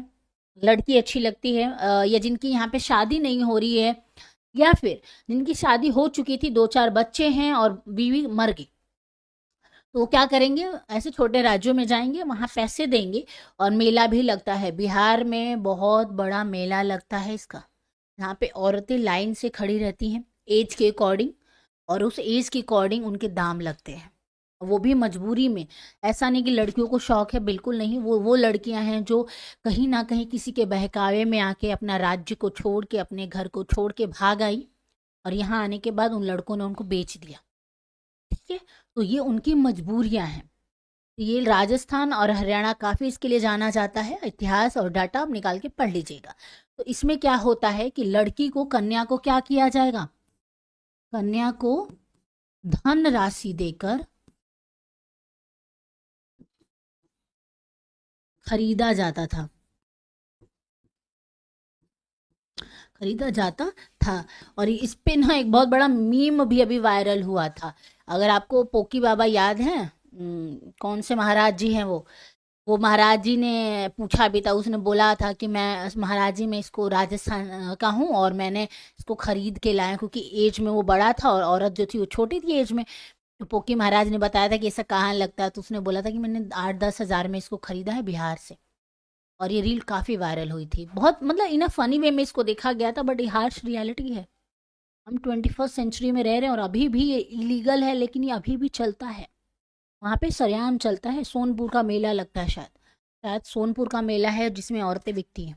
लड़की अच्छी लगती है, या जिनकी यहाँ पे शादी नहीं हो रही है, या फिर जिनकी शादी हो चुकी थी, 2-4 बच्चे हैं और बीवी मर गई, तो वो क्या करेंगे, ऐसे छोटे राज्यों में जाएंगे, वहाँ पैसे देंगे। और मेला भी लगता है, बिहार में बहुत बड़ा मेला लगता है इसका, यहाँ पे औरतें लाइन से खड़ी रहती हैं एज के अकॉर्डिंग, और उस एज के अकॉर्डिंग उनके दाम लगते हैं, वो भी मजबूरी में। ऐसा नहीं कि लड़कियों को शौक है, बिल्कुल नहीं। वो लड़कियां हैं जो कहीं ना कहीं किसी के बहकावे में आके अपना राज्य को छोड़ के, अपने घर को छोड़ के भाग आई, और यहाँ आने के बाद उन लड़कों ने उनको बेच दिया, ठीक है। तो ये उनकी मजबूरियां हैं। ये राजस्थान और हरियाणा काफ़ी इसके लिए जाना जाता है, इतिहास और डाटा आप निकाल के पढ़ लीजिएगा। तो इसमें क्या होता है कि लड़की को, कन्या को क्या किया जाएगा, कन्या को धन राशि देकर खरीदा जाता था, खरीदा जाता था। और इस पे ना एक बहुत बड़ा मीम भी अभी वायरल हुआ था, अगर आपको पोकी बाबा याद है, कौन से महाराज जी हैं वो महाराज जी ने पूछा भी था, उसने बोला था कि मैं महाराज जी मैं इसको राजस्थान का हूँ और मैंने इसको खरीद के लाया, क्योंकि एज में वो बड़ा था और औरत जो थी वो छोटी थी एज में। तो पोकी महाराज ने बताया था कि ऐसा कहाँ लगता है, तो उसने बोला था कि मैंने 8-10 हज़ार में इसको खरीदा है बिहार से। और ये रील काफ़ी वायरल हुई थी, बहुत मतलब इन अ फनी वे में इसको देखा गया था, बट ये हार्श रियलिटी है। हम 21st सेंचुरी में रह रहे हैं और अभी भी ये इलीगल है, लेकिन ये अभी भी चलता है। वहाँ पे सरेआम चलता है। सोनपुर का मेला लगता है, शायद शायद सोनपुर का मेला है जिसमें औरतें बिकती हैं,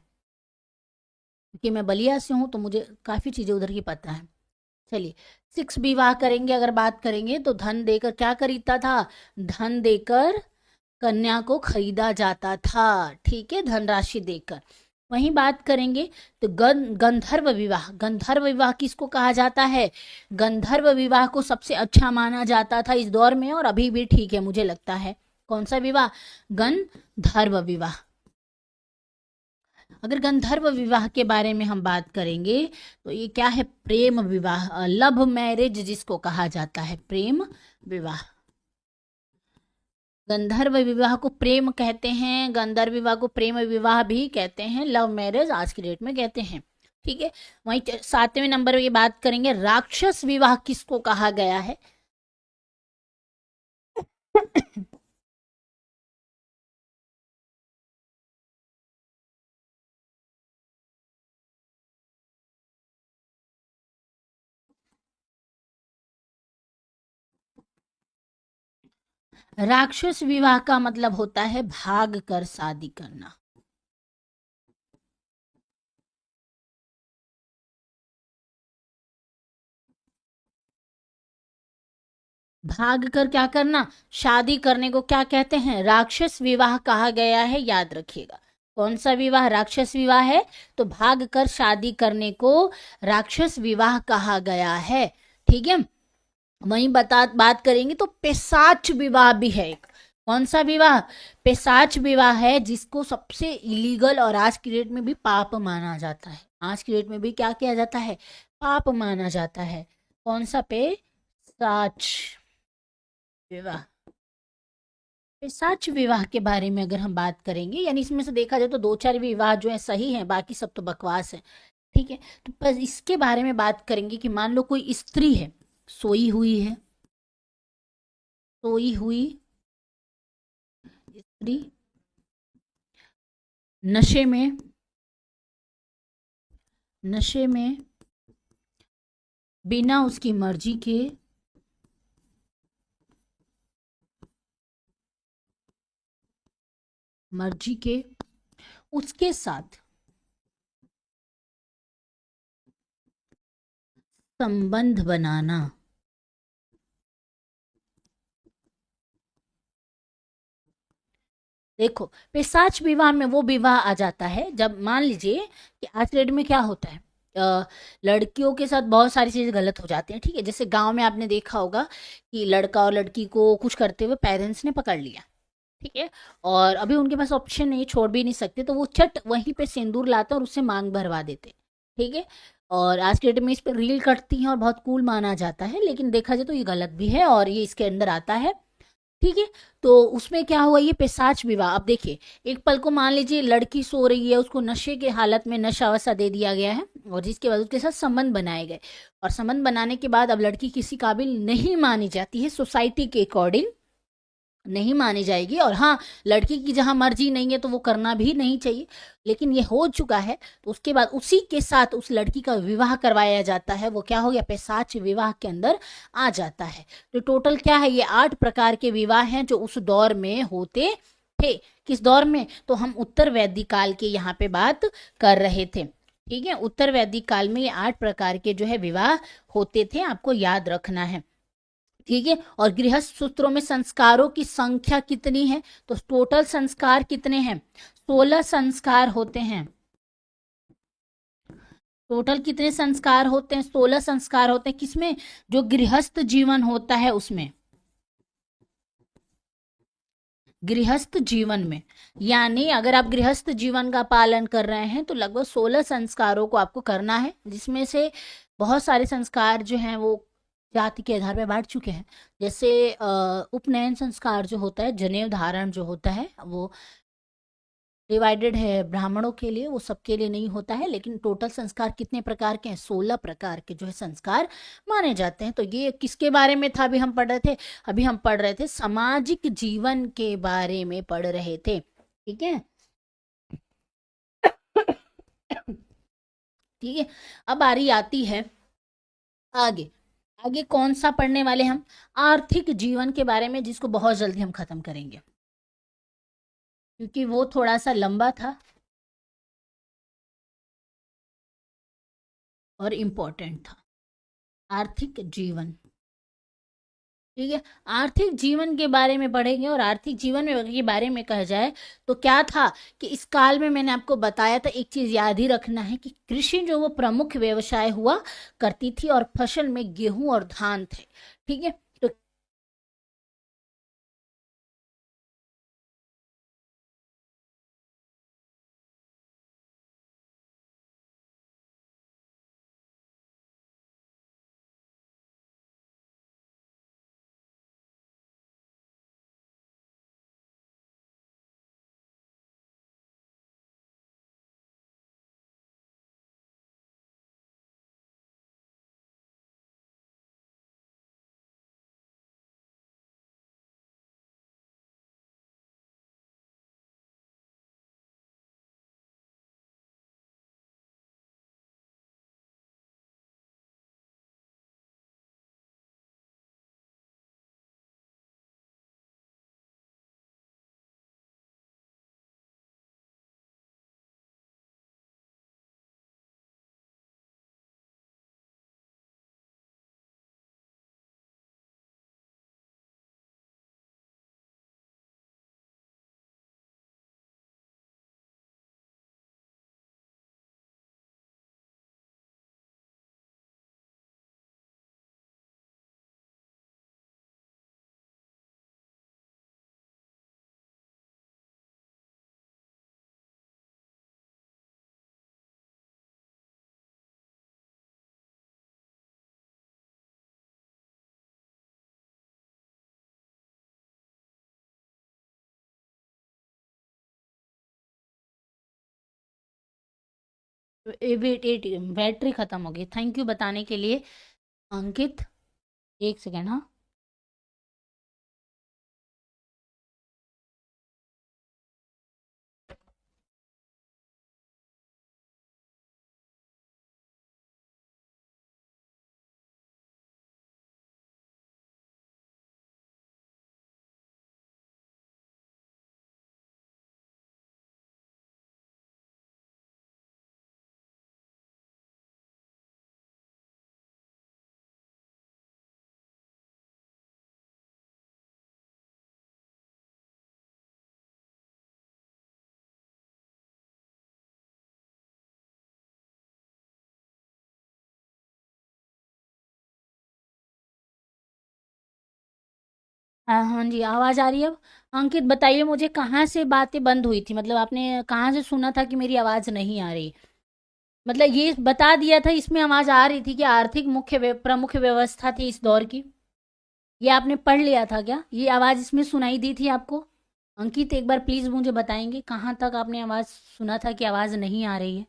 क्योंकि मैं बलिया से हूँ तो मुझे काफ़ी चीज़ें उधर की पता है। चलिए, 6 विवाह करेंगे अगर बात करेंगे तो धन देकर क्या खरीदता था, धन देकर कन्या को खरीदा जाता था, ठीक है, धनराशि देकर। वहीं बात करेंगे तो गंधर्व विवाह, गंधर्व विवाह किसको कहा जाता है, गंधर्व विवाह को सबसे अच्छा माना जाता था इस दौर में और अभी भी ठीक है मुझे लगता है। कौन सा विवाह, गंधर्व विवाह। अगर गंधर्व विवाह के बारे में हम बात करेंगे तो ये क्या है, प्रेम विवाह, लव मैरिज जिसको कहा जाता है, प्रेम विवाह। गंधर्व विवाह को प्रेम कहते हैं, गंधर्व विवाह को प्रेम विवाह भी कहते हैं, लव मैरिज आज की डेट में कहते हैं, ठीक है। वहीं 7वें नंबर पे ये बात करेंगे, राक्षस विवाह किसको कहा गया है। राक्षस विवाह का मतलब होता है भाग कर शादी करना। भाग कर क्या करना, शादी करने को क्या कहते हैं, राक्षस विवाह कहा गया है, याद रखिएगा। कौन सा विवाह, राक्षस विवाह है, तो भाग कर शादी करने को राक्षस विवाह कहा गया है, ठीक है। वहीं बात करेंगे तो पेशाच विवाह भी है एक। कौन सा विवाह, पेशाच विवाह है, जिसको सबसे इलीगल और आज की डेट में भी पाप माना जाता है, आज की डेट में भी क्या किया जाता है, पाप माना जाता है। कौन सा, पेशाच विवाह। पिशाच विवाह के बारे में अगर हम बात करेंगे, यानी इसमें से देखा जाए तो 2-4 विवाह जो है सही है, बाकी सब तो बकवास है, ठीक है। तो बस इसके बारे में बात करेंगे कि मान लो कोई स्त्री है, सोई हुई है, सोई हुई स्त्री, नशे में, नशे में बिना उसकी मर्जी के, मर्जी के उसके साथ संबंध बनाना। देखो, पिशाच विवाह में वो विवाह आ जाता है जब मान लीजिए कि आज के डेट में क्या होता है, लड़कियों के साथ बहुत सारी चीज़ें गलत हो जाती हैं, ठीक है। जैसे गांव में आपने देखा होगा कि लड़का और लड़की को कुछ करते हुए पेरेंट्स ने पकड़ लिया, ठीक है, और अभी उनके पास ऑप्शन नहीं, छोड़ भी नहीं सकते, तो वो चट वहीं पे सिंदूर लाते और उससे मांग भरवा देते, ठीक है। और आज के डेट में इस पर रील कटती हैं और बहुत कूल माना जाता है, लेकिन देखा जाए तो ये गलत भी है और ये इसके अंदर आता है, ठीक है। तो उसमें क्या हुआ, ये पिशाच विवाह। अब देखिए, एक पल को मान लीजिए लड़की सो रही है, उसको नशे के हालत में नशा वशा दे दिया गया है और जिसके बाद उसके साथ संबंध बनाए गए, और संबंध बनाने के बाद अब लड़की किसी काबिल नहीं मानी जाती है, सोसाइटी के अकॉर्डिंग नहीं मानी जाएगी। और हाँ, लड़की की जहाँ मर्जी नहीं है तो वो करना भी नहीं चाहिए, लेकिन ये हो चुका है तो उसके बाद उसी के साथ उस लड़की का विवाह करवाया जाता है, वो क्या हो गया, पिशाच विवाह के अंदर आ जाता है। तो टोटल क्या है, ये 8 प्रकार के विवाह हैं जो उस दौर में होते थे। किस दौर में, तो हम उत्तर वैदिक काल के यहाँ पे बात कर रहे थे, ठीक है। उत्तर वैदिक काल में ये 8 प्रकार के जो है विवाह होते थे, आपको याद रखना है, ठीक है। और गृहस्थ सूत्रों में संस्कारों की संख्या कितनी है, तो टोटल संस्कार कितने हैं, 16 संस्कार होते हैं। टोटल कितने संस्कार होते हैं, 16 संस्कार होते हैं, किसमें, जो गृहस्थ जीवन होता है उसमें, गृहस्थ जीवन में। यानी अगर आप गृहस्थ जीवन का पालन कर रहे हैं तो लगभग 16 संस्कारों को आपको करना है, जिसमें से बहुत सारे संस्कार जो हैं वो जाति के आधार पर बांट चुके हैं। जैसे उपनयन संस्कार जो होता है, जनेऊ धारण जो होता है, वो डिवाइडेड है ब्राह्मणों के लिए, वो सबके लिए नहीं होता है। लेकिन टोटल संस्कार कितने प्रकार के हैं? 16 प्रकार के जो है संस्कार माने जाते हैं। तो ये किसके बारे में था? अभी हम पढ़ रहे थे सामाजिक जीवन के बारे में पढ़ रहे थे, ठीक है। ठीक है, अब बारी आती है आगे। आगे कौन सा पढ़ने वाले हम? आर्थिक जीवन के बारे में, जिसको बहुत जल्दी हम खत्म करेंगे क्योंकि वो थोड़ा सा लंबा था और इम्पोर्टेंट था। आर्थिक जीवन, ठीक है। आर्थिक जीवन के बारे में पढ़ेंगे। और आर्थिक जीवन में के बारे में कहा जाए तो क्या था कि इस काल में मैंने आपको बताया था, एक चीज याद ही रखना है कि कृषि जो वो प्रमुख व्यवसाय हुआ करती थी और फसल में गेहूं और धान थे, ठीक है। तो बैटरी खत्म हो गई। थैंक यू बताने के लिए अंकित। एक सेकेंड, हाँ। हाँ हाँ जी, आवाज आ रही है अब। अंकित बताइए मुझे, कहाँ से बातें बंद हुई थी? मतलब आपने कहाँ से सुना था कि मेरी आवाज नहीं आ रही? मतलब ये बता दिया था इसमें आवाज आ रही थी कि आर्थिक प्रमुख व्यवस्था थी इस दौर की। ये आपने पढ़ लिया था क्या? ये आवाज इसमें सुनाई दी थी आपको? अंकित एक बार प्लीज मुझे बताएंगे कहाँ तक आपने आवाज सुना था कि आवाज नहीं आ रही है?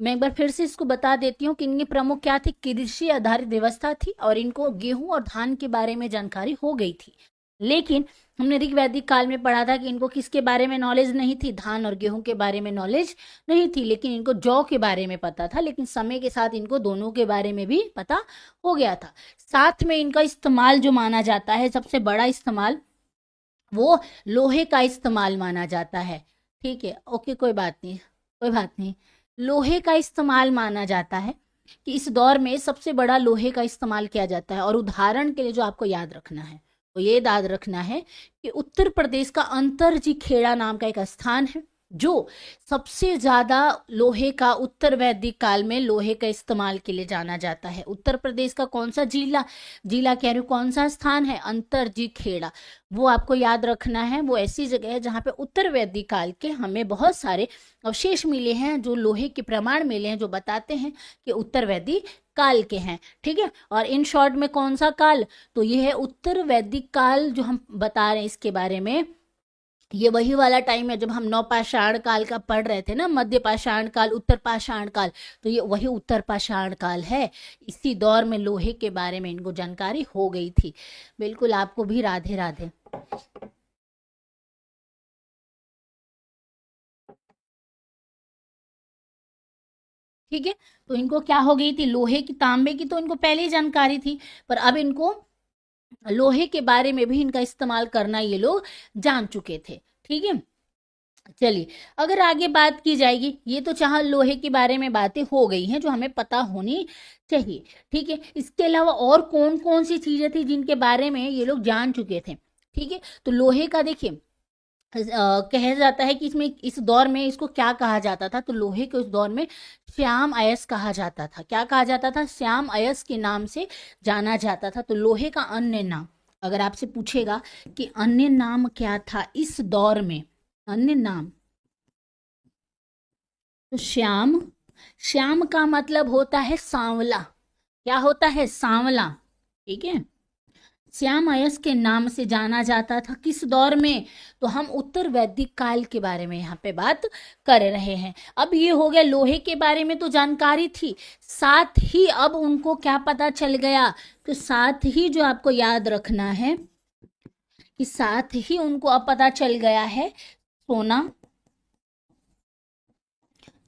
मैं एक बार फिर से इसको बता देती हूँ कि इनकी प्रमुख क्या थी, कृषि आधारित व्यवस्था थी और इनको गेहूं और धान के बारे में जानकारी हो गई थी। लेकिन हमने ऋग्वैदिक काल में पढ़ा था कि इनको किसके बारे में नॉलेज नहीं थी? धान और गेहूं के बारे में नॉलेज नहीं थी, लेकिन इनको जौ के बारे में पता था। लेकिन समय के साथ इनको दोनों के बारे में भी पता हो गया था। साथ में इनका इस्तेमाल जो माना जाता है, सबसे बड़ा इस्तेमाल वो लोहे का इस्तेमाल माना जाता है, ठीक है। ओके, कोई बात नहीं, कोई बात नहीं। लोहे का इस्तेमाल माना जाता है कि इस दौर में सबसे बड़ा लोहे का इस्तेमाल किया जाता है। और उदाहरण के लिए जो आपको याद रखना है, तो ये याद रखना है कि उत्तर प्रदेश का अंतरजी खेड़ा नाम का एक स्थान है, जो सबसे ज्यादा लोहे का उत्तर वैदिक काल में लोहे का इस्तेमाल के लिए जाना जाता है। उत्तर प्रदेश का कौन सा जिला, जिला कह रही हूँ, कौन सा स्थान है, अंतरजी खेड़ा। वो आपको याद रखना है। वो ऐसी जगह है जहाँ पे उत्तर वैदिक काल के हमें बहुत सारे अवशेष मिले हैं, जो लोहे के प्रमाण मिले हैं, जो बताते हैं कि उत्तर वैदिक काल के हैं। ठीक है, और इन शॉर्ट में कौन सा काल, तो ये है उत्तर वैदिक काल जो हम बता रहे हैं इसके बारे में। ये वही वाला टाइम है जब हम नवपाषाण काल का पढ़ रहे थे ना, मध्य पाषाण काल, उत्तर पाषाण काल, तो ये वही उत्तर पाषाण काल है। इसी दौर में लोहे के बारे में इनको जानकारी हो गई थी। बिल्कुल, आपको भी राधे राधे। ठीक है, तो इनको क्या हो गई थी, लोहे की, तांबे की तो इनको पहले ही जानकारी थी, पर अब इनको लोहे के बारे में भी इनका इस्तेमाल करना ये लोग जान चुके थे। ठीक है, चलिए अगर आगे बात की जाएगी, ये तो चाहे लोहे के बारे में बातें हो गई हैं जो हमें पता होनी चाहिए। ठीक है, इसके अलावा और कौन कौन सी चीजें थी जिनके बारे में ये लोग जान चुके थे। ठीक है, तो लोहे का देखिए कहा जाता है कि इसमें इस दौर में इसको क्या कहा जाता था, तो लोहे के उस दौर में श्याम अयस कहा जाता था। क्या कहा जाता था, श्याम अयस के नाम से जाना जाता था। तो लोहे का अन्य नाम, अगर आपसे पूछेगा कि अन्य नाम क्या था इस दौर में, अन्य नाम, तो श्याम, श्याम का मतलब होता है सांवला। क्या होता है, सांवला। ठीक है, श्याम अयस के नाम से जाना जाता था किस दौर में, तो हम उत्तर वैदिक काल के बारे में यहाँ पे बात कर रहे हैं। अब ये हो गया, लोहे के बारे में तो जानकारी थी, साथ ही अब उनको क्या पता चल गया, तो साथ ही जो आपको याद रखना है कि साथ ही उनको अब पता चल गया है सोना,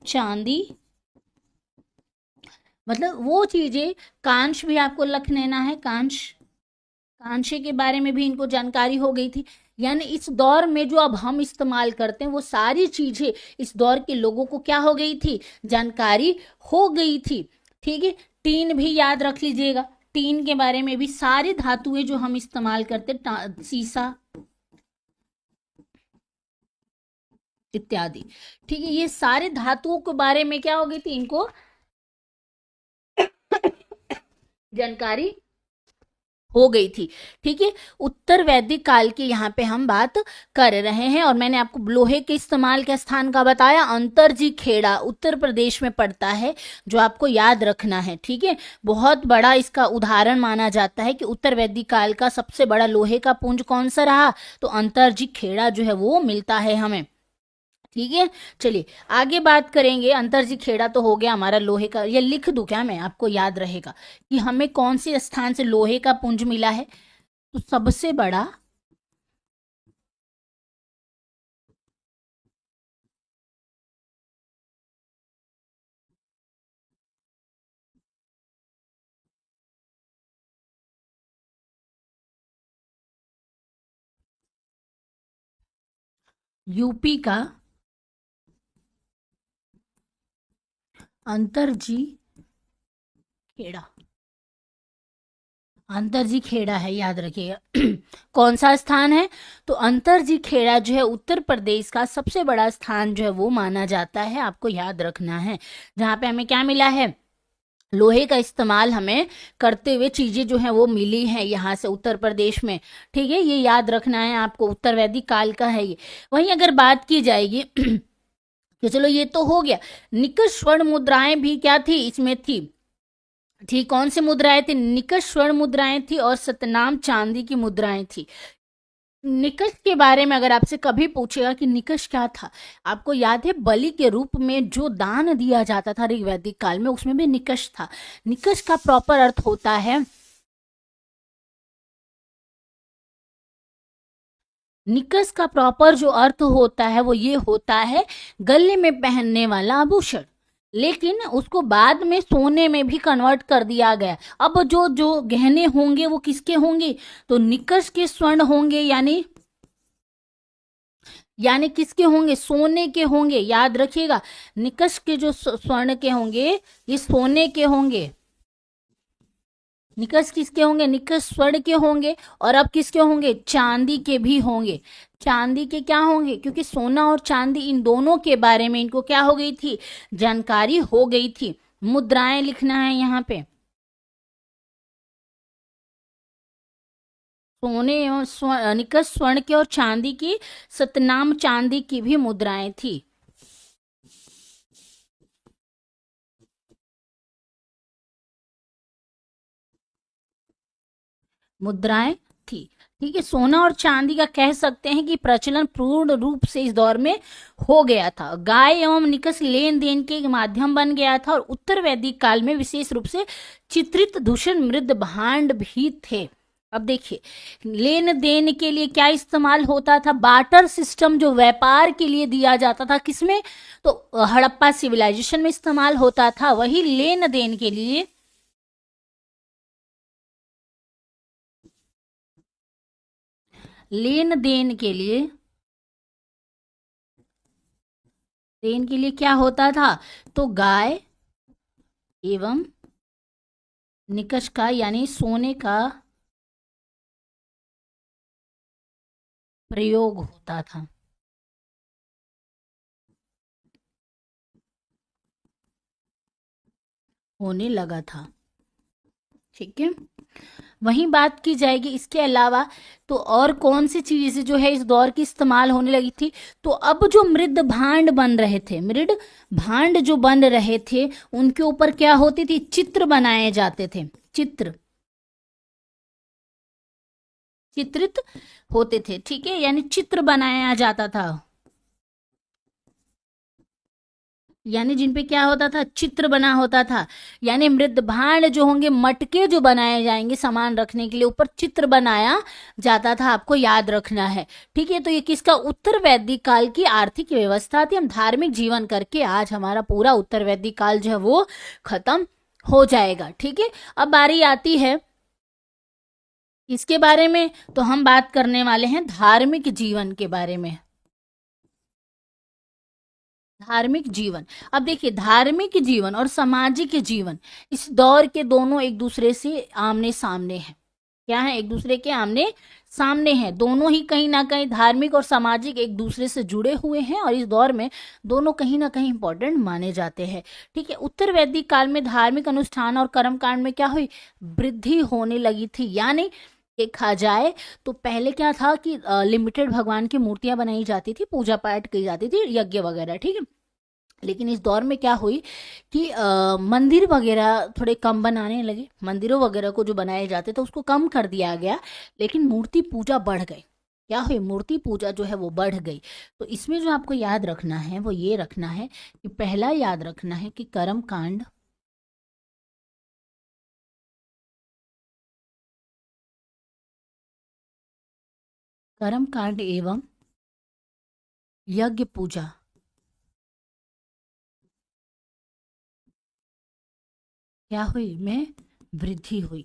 चांदी, मतलब वो चीजें, कांच भी आपको लिख लेना है, कांच, कांचे के बारे में भी इनको जानकारी हो गई थी। यानी इस दौर में जो अब हम इस्तेमाल करते हैं वो सारी चीजें इस दौर के लोगों को क्या हो गई थी, जानकारी हो गई थी। ठीक है, टीन भी याद रख लीजिएगा, टीन के बारे में भी, सारी धातुएं जो हम इस्तेमाल करते, शीशा इत्यादि। ठीक है, ये सारे धातुओं के बारे में क्या हो गई थी, इनको जानकारी हो गई थी। ठीक है, उत्तर वैदिक काल की यहाँ पे हम बात कर रहे हैं, और मैंने आपको लोहे के इस्तेमाल के स्थान का बताया, अंतरजी खेड़ा उत्तर प्रदेश में पड़ता है, जो आपको याद रखना है। ठीक है, बहुत बड़ा इसका उदाहरण माना जाता है कि उत्तर वैदिक काल का सबसे बड़ा लोहे का पुंज कौन सा रहा, तो अंतरजी खेड़ा जो है वो मिलता है हमें। ठीक है, चलिए आगे बात करेंगे। अंतरजी खेड़ा तो हो गया हमारा लोहे का, ये लिख दूं क्या मैं, आपको याद रहेगा कि हमें कौन से स्थान से लोहे का पुंज मिला है, तो सबसे बड़ा यूपी का अंतरजी खेड़ा, अंतरजी खेड़ा है, याद रखिएगा। कौन सा स्थान है, तो अंतरजी खेड़ा जो है उत्तर प्रदेश का सबसे बड़ा स्थान जो है वो माना जाता है, आपको याद रखना है। जहाँ पे हमें क्या मिला है, लोहे का इस्तेमाल हमें करते हुए चीजें जो है वो मिली हैं यहाँ से उत्तर प्रदेश में। ठीक है, ये याद रखना है आपको, उत्तर वैदिक काल का है ये। वहीं अगर बात की जाएगी कि चलो ये तो हो गया, निकष स्वर्ण मुद्राएं भी क्या थी इसमें थी। ठीक, कौन सी मुद्राएं थी, निकष स्वर्ण मुद्राएं थी और सतनाम चांदी की मुद्राएं थी। निकष के बारे में अगर आपसे कभी पूछेगा कि निकष क्या था, आपको याद है बलि के रूप में जो दान दिया जाता था ऋग्वैदिक काल में, उसमें भी निकष था। निकष का प्रॉपर अर्थ होता है, निकष का प्रॉपर जो अर्थ होता है वो ये होता है गले में पहनने वाला आभूषण, लेकिन उसको बाद में सोने में भी कन्वर्ट कर दिया गया। अब जो जो गहने होंगे वो किसके होंगे, तो निकष के स्वर्ण होंगे, यानी किसके होंगे, सोने के होंगे। याद रखिएगा, निकष के जो स्वर्ण के होंगे ये सोने के होंगे, निकष किसके होंगे? निकष स्वर्ण के होंगे, और अब किसके होंगे? चांदी के भी होंगे। चांदी के क्या होंगे? क्योंकि सोना और चांदी इन दोनों के बारे में इनको क्या हो गई थी? जानकारी हो गई थी। मुद्राएं लिखना है यहाँ पे। सोने और निकष स्वर्ण के और चांदी की, सतनाम चांदी की भी मुद्राएं थी। मुद्राएं थी। ठीक है, सोना और चांदी का कह सकते हैं कि प्रचलन पूर्ण रूप से इस दौर में हो गया था। गाय एवं निकष लेन देन के एक माध्यम बन गया था, और उत्तर वैदिक काल में विशेष रूप से चित्रित दूषण मृद भांड भी थे। अब देखिए, लेन देन के लिए क्या इस्तेमाल होता था? बाटर सिस्टम जो व्यापार के लिए दिया जाता था, किसमें? तो हड़प्पा सिविलाइजेशन में इस्तेमाल होता था। वही लेन देन के लिए, लेन देन के लिए, देन के लिए क्या होता था? तो गाय एवं निकष का यानी सोने का प्रयोग होता था। होने लगा था। ठीक है, वहीं बात की जाएगी इसके अलावा तो और कौन सी चीजें जो है इस दौर की इस्तेमाल होने लगी थी? तो अब जो मृद भांड बन रहे थे, मृद भांड जो बन रहे थे, उनके ऊपर क्या होती थी? चित्र बनाए जाते थे। चित्र, चित्रित होते थे। ठीक है, यानी चित्र बनाया जाता था, यानी जिन पे क्या होता था? चित्र बना होता था। यानी मृद भांड जो होंगे, मटके जो बनाए जाएंगे सामान रखने के लिए, ऊपर चित्र बनाया जाता था। आपको याद रखना है। ठीक है, तो ये किसका? उत्तर वैदिक काल की आर्थिक व्यवस्था थी। हम धार्मिक जीवन करके आज हमारा पूरा उत्तर वैदिक काल जो है वो खत्म हो जाएगा। ठीक है, अब बारी आती है इसके बारे में, तो हम बात करने वाले हैं धार्मिक जीवन के बारे में। धार्मिक जीवन, अब देखिए, धार्मिक जीवन और सामाजिक जीवन इस दौर के दोनों एक दूसरे से आमने सामने हैं। क्या है? एक दूसरे के आमने सामने हैं। दोनों ही कहीं ना कहीं धार्मिक और सामाजिक एक दूसरे से जुड़े हुए हैं, और इस दौर में दोनों कहीं ना कहीं इंपॉर्टेंट माने जाते हैं। ठीक है, उत्तर वैदिक काल में धार्मिक अनुष्ठान और कर्मकांड में क्या हुई? वृद्धि होने लगी थी। यानी देखा जाए तो पहले क्या था कि लिमिटेड भगवान की मूर्तियां बनाई जाती थी, पूजा पाठ की जाती थी, यज्ञ वगैरह। ठीक है, लेकिन इस दौर में क्या हुई कि मंदिर वगैरह थोड़े कम बनाने लगे। मंदिरों वगैरह को जो बनाए जाते थे उसको कम कर दिया गया, लेकिन मूर्ति पूजा बढ़ गई। क्या हुई? मूर्ति पूजा जो है वो बढ़ गई। तो इसमें जो आपको याद रखना है वो ये रखना है कि पहला याद रखना है कि कर्म कांड, कर्म कांड एवं यज्ञ पूजा क्या हुई? में वृद्धि हुई।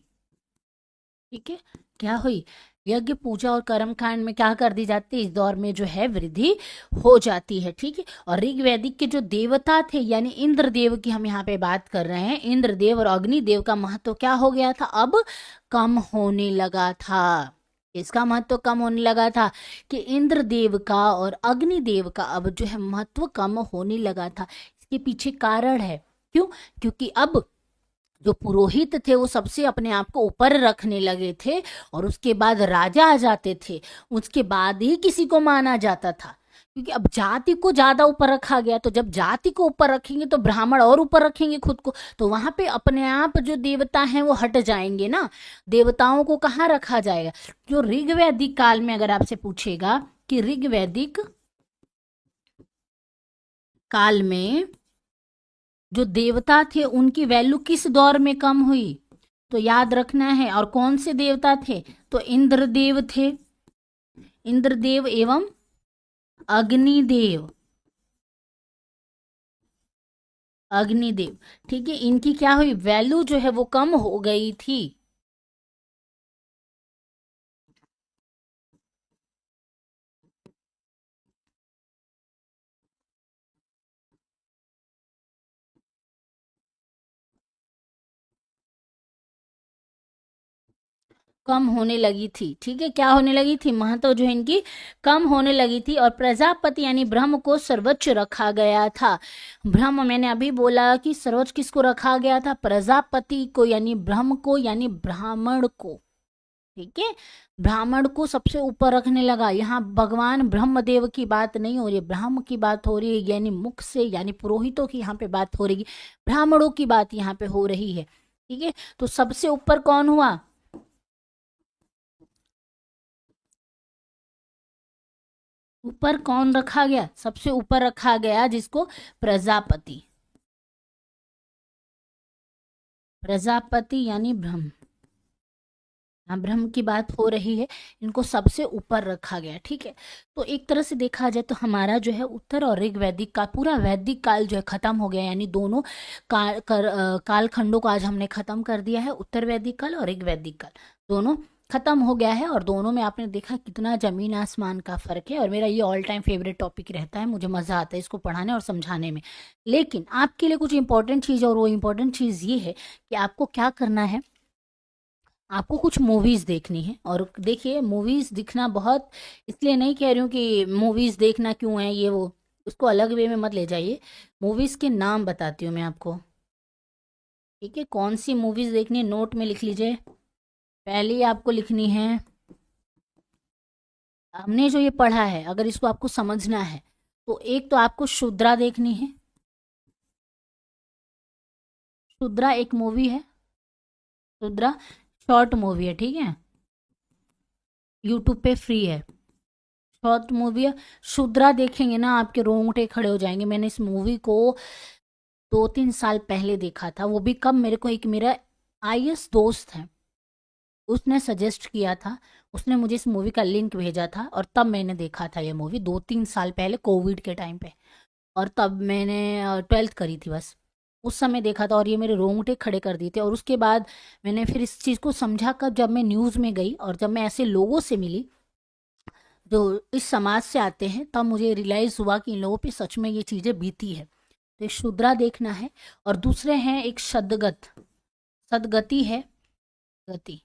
ठीक है, क्या हुई? यज्ञ पूजा और कर्मकांड में क्या कर दी जाती है? इस दौर में जो है वृद्धि हो जाती है। ठीक है, और ऋग्वैदिक के जो देवता थे, यानी इंद्रदेव की हम यहाँ पे बात कर रहे हैं, इंद्रदेव और अग्निदेव का महत्व क्या हो गया था? अब कम होने लगा था। इसका महत्व कम होने लगा था कि इंद्रदेव का और अग्निदेव का अब जो है महत्व कम होने लगा था। इसके पीछे कारण है। क्यों? क्योंकि अब जो पुरोहित थे वो सबसे अपने आप को ऊपर रखने लगे थे, और उसके बाद राजा आ जाते थे, उसके बाद ही किसी को माना जाता था। क्योंकि अब जाति को ज्यादा ऊपर रखा गया, तो जब जाति को ऊपर रखेंगे तो ब्राह्मण और ऊपर रखेंगे खुद को, तो वहां पे अपने आप जो देवता हैं वो हट जाएंगे ना। देवताओं को कहाँ रखा जाएगा? जो ऋग्वैदिक काल में अगर आपसे पूछेगा कि ऋग्वैदिक काल में जो देवता थे उनकी वैल्यू किस दौर में कम हुई? तो याद रखना है, और कौन से देवता थे? तो इंद्रदेव थे, इंद्रदेव एवं अग्निदेव, अग्निदेव। ठीक है, इनकी क्या हुई? वैल्यू जो है वो कम हो गई थी। कम होने लगी थी। ठीक है, क्या होने लगी थी? महत्व जो है इनकी कम होने लगी थी। और प्रजापति यानी ब्रह्म को सर्वोच्च रखा गया था। ब्रह्म, मैंने अभी बोला कि सर्वोच्च किसको रखा गया था? प्रजापति को, यानी ब्रह्म को, यानी ब्राह्मण को। ठीक है, ब्राह्मण को सबसे ऊपर रखने लगा। यहाँ भगवान ब्रह्मदेव की बात नहीं हो रही है, ब्राह्म की बात हो रही है, यानी मुख से, यानी पुरोहितों की यहाँ पे बात हो रही है, ब्राह्मणों की बात यहाँ पे हो रही है। ठीक है, तो सबसे ऊपर कौन हुआ? ऊपर कौन रखा गया? सबसे ऊपर रखा गया जिसको प्रजापति। प्रजापति यानी ब्रह्म, हाँ ब्रह्म की बात हो रही है, इनको सबसे ऊपर रखा गया। ठीक है, तो एक तरह से देखा जाए तो हमारा जो है उत्तर और ऋग वैदिक का पूरा वैदिक काल जो है खत्म हो गया, यानी दोनों काल खंडों को आज हमने खत्म कर दिया है। उत्तर वैदिक काल और ऋग वैदिक काल दोनों खत्म हो गया है। और दोनों में आपने देखा कितना जमीन आसमान का फर्क है। और मेरा ये ऑल टाइम फेवरेट टॉपिक रहता है, मुझे मजा आता है इसको पढ़ाने और समझाने में। लेकिन आपके लिए कुछ इंपॉर्टेंट चीज़, और वो इंपॉर्टेंट चीज़ ये है कि आपको क्या करना है, आपको कुछ मूवीज़ देखनी है। और देखिए, मूवीज़ दिखना बहुत, इसलिए नहीं कह रही हूँ कि मूवीज़ देखना क्यों है ये वो, उसको अलग वे में मत ले जाइए। मूवीज़ के नाम बताती हूँ मैं आपको। ठीक है, कौन सी मूवीज़ देखनी है नोट में लिख लीजिए। पहली आपको लिखनी है, हमने जो ये पढ़ा है अगर इसको आपको समझना है तो एक तो आपको शुद्रा देखनी है। शुद्रा एक मूवी है, शुद्रा शॉर्ट मूवी है। ठीक है, यूट्यूब पे फ्री है, शॉर्ट मूवी है। शुद्रा देखेंगे ना आपके रोंगटे खड़े हो जाएंगे। मैंने इस मूवी को 2-3 साल पहले देखा था। वो भी कब, मेरे को एक मेरा आईएएस दोस्त है, उसने सजेस्ट किया था, उसने मुझे इस मूवी का लिंक भेजा था और तब मैंने देखा था ये मूवी 2-3 साल पहले, कोविड के टाइम पे। और तब मैंने 12th करी थी बस, उस समय देखा था और ये मेरे रोंगटे खड़े कर दिए थे। और उसके बाद मैंने फिर इस चीज़ को समझा कब, जब मैं न्यूज़ में गई और जब मैं ऐसे लोगों से मिली जो इस समाज से आते हैं, तब मुझे रियलाइज़ हुआ कि इन लोगों पे सच में ये चीज़ें बीती है। तो ये शुद्रा देखना है। और दूसरे हैं एक सदगत, सदगति है, गति,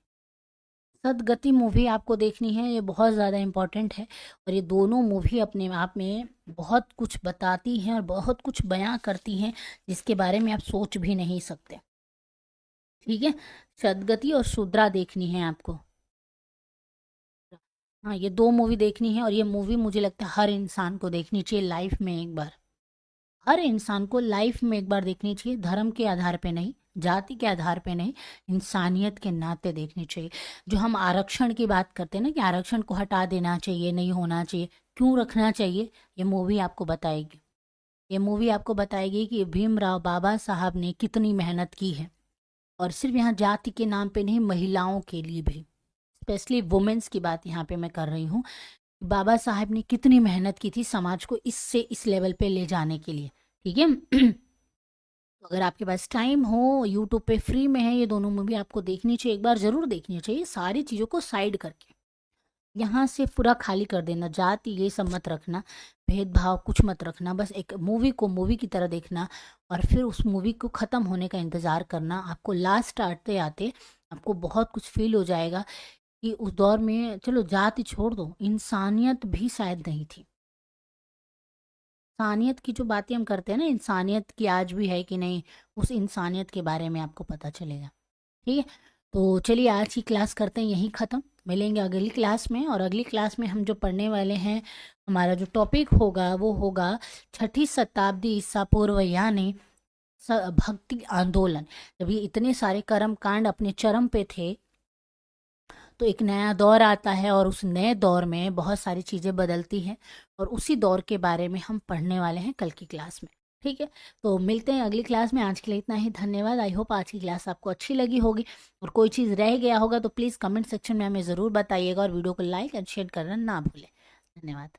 सदगति मूवी आपको देखनी है। ये बहुत ज़्यादा इम्पॉर्टेंट है। और ये दोनों मूवी अपने आप में बहुत कुछ बताती हैं और बहुत कुछ बयां करती हैं जिसके बारे में आप सोच भी नहीं सकते। ठीक है, सदगति और शुद्रा देखनी है आपको। हाँ, ये दो मूवी देखनी है। और ये मूवी मुझे लगता है हर इंसान को देखनी चाहिए लाइफ में एक बार। हर इंसान को लाइफ में एक बार देखनी चाहिए, धर्म के आधार पे नहीं, जाति के आधार पे नहीं, इंसानियत के नाते देखनी चाहिए। जो हम आरक्षण की बात करते हैं ना कि आरक्षण को हटा देना चाहिए, नहीं होना चाहिए, क्यों रखना चाहिए, ये मूवी आपको बताएगी। ये मूवी आपको बताएगी कि भीमराव बाबा साहब ने कितनी मेहनत की है। और सिर्फ यहाँ जाति के नाम पे नहीं, महिलाओं के लिए भी, स्पेशली वुमेन्स की बात यहाँ पे मैं कर रही हूँ। बाबा साहब ने कितनी मेहनत की थी समाज को इससे इस लेवल पे ले जाने के लिए। ठीक है, तो अगर आपके पास टाइम हो, यूट्यूब पे फ्री में है, ये दोनों मूवी आपको देखनी चाहिए, एक बार ज़रूर देखनी चाहिए। सारी चीज़ों को साइड करके यहाँ से पूरा खाली कर देना, जाति ये सब मत रखना, भेदभाव कुछ मत रखना, बस एक मूवी को मूवी की तरह देखना। और फिर उस मूवी को ख़त्म होने का इंतज़ार करना। आपको लास्ट आते आते आपको बहुत कुछ फील हो जाएगा कि उस दौर में, चलो जाति छोड़ दो, इंसानियत भी शायद नहीं थी। इंसानियत की जो बातें हम करते हैं ना, इंसानियत की आज भी है कि नहीं, उस इंसानियत के बारे में आपको पता चलेगा। ठीक है, तो चलिए आज की क्लास करते हैं यहीं ख़त्म। मिलेंगे अगली क्लास में। और अगली क्लास में हम जो पढ़ने वाले हैं, हमारा जो टॉपिक होगा वो होगा 6ठी शताब्दी ईसा पूर्व, यानी भक्ति आंदोलन। जब ये इतने सारे कर्म कांड अपने चरम पे थे तो एक नया दौर आता है और उस नए दौर में बहुत सारी चीज़ें बदलती हैं। और उसी दौर के बारे में हम पढ़ने वाले हैं कल की क्लास में। ठीक है, तो मिलते हैं अगली क्लास में। आज के लिए इतना ही, धन्यवाद। आई होप आज की क्लास आपको अच्छी लगी होगी। और कोई चीज़ रह गया होगा तो प्लीज़ कमेंट सेक्शन में हमें ज़रूर बताइएगा और वीडियो को लाइक एंड शेयर करना ना भूलें। धन्यवाद।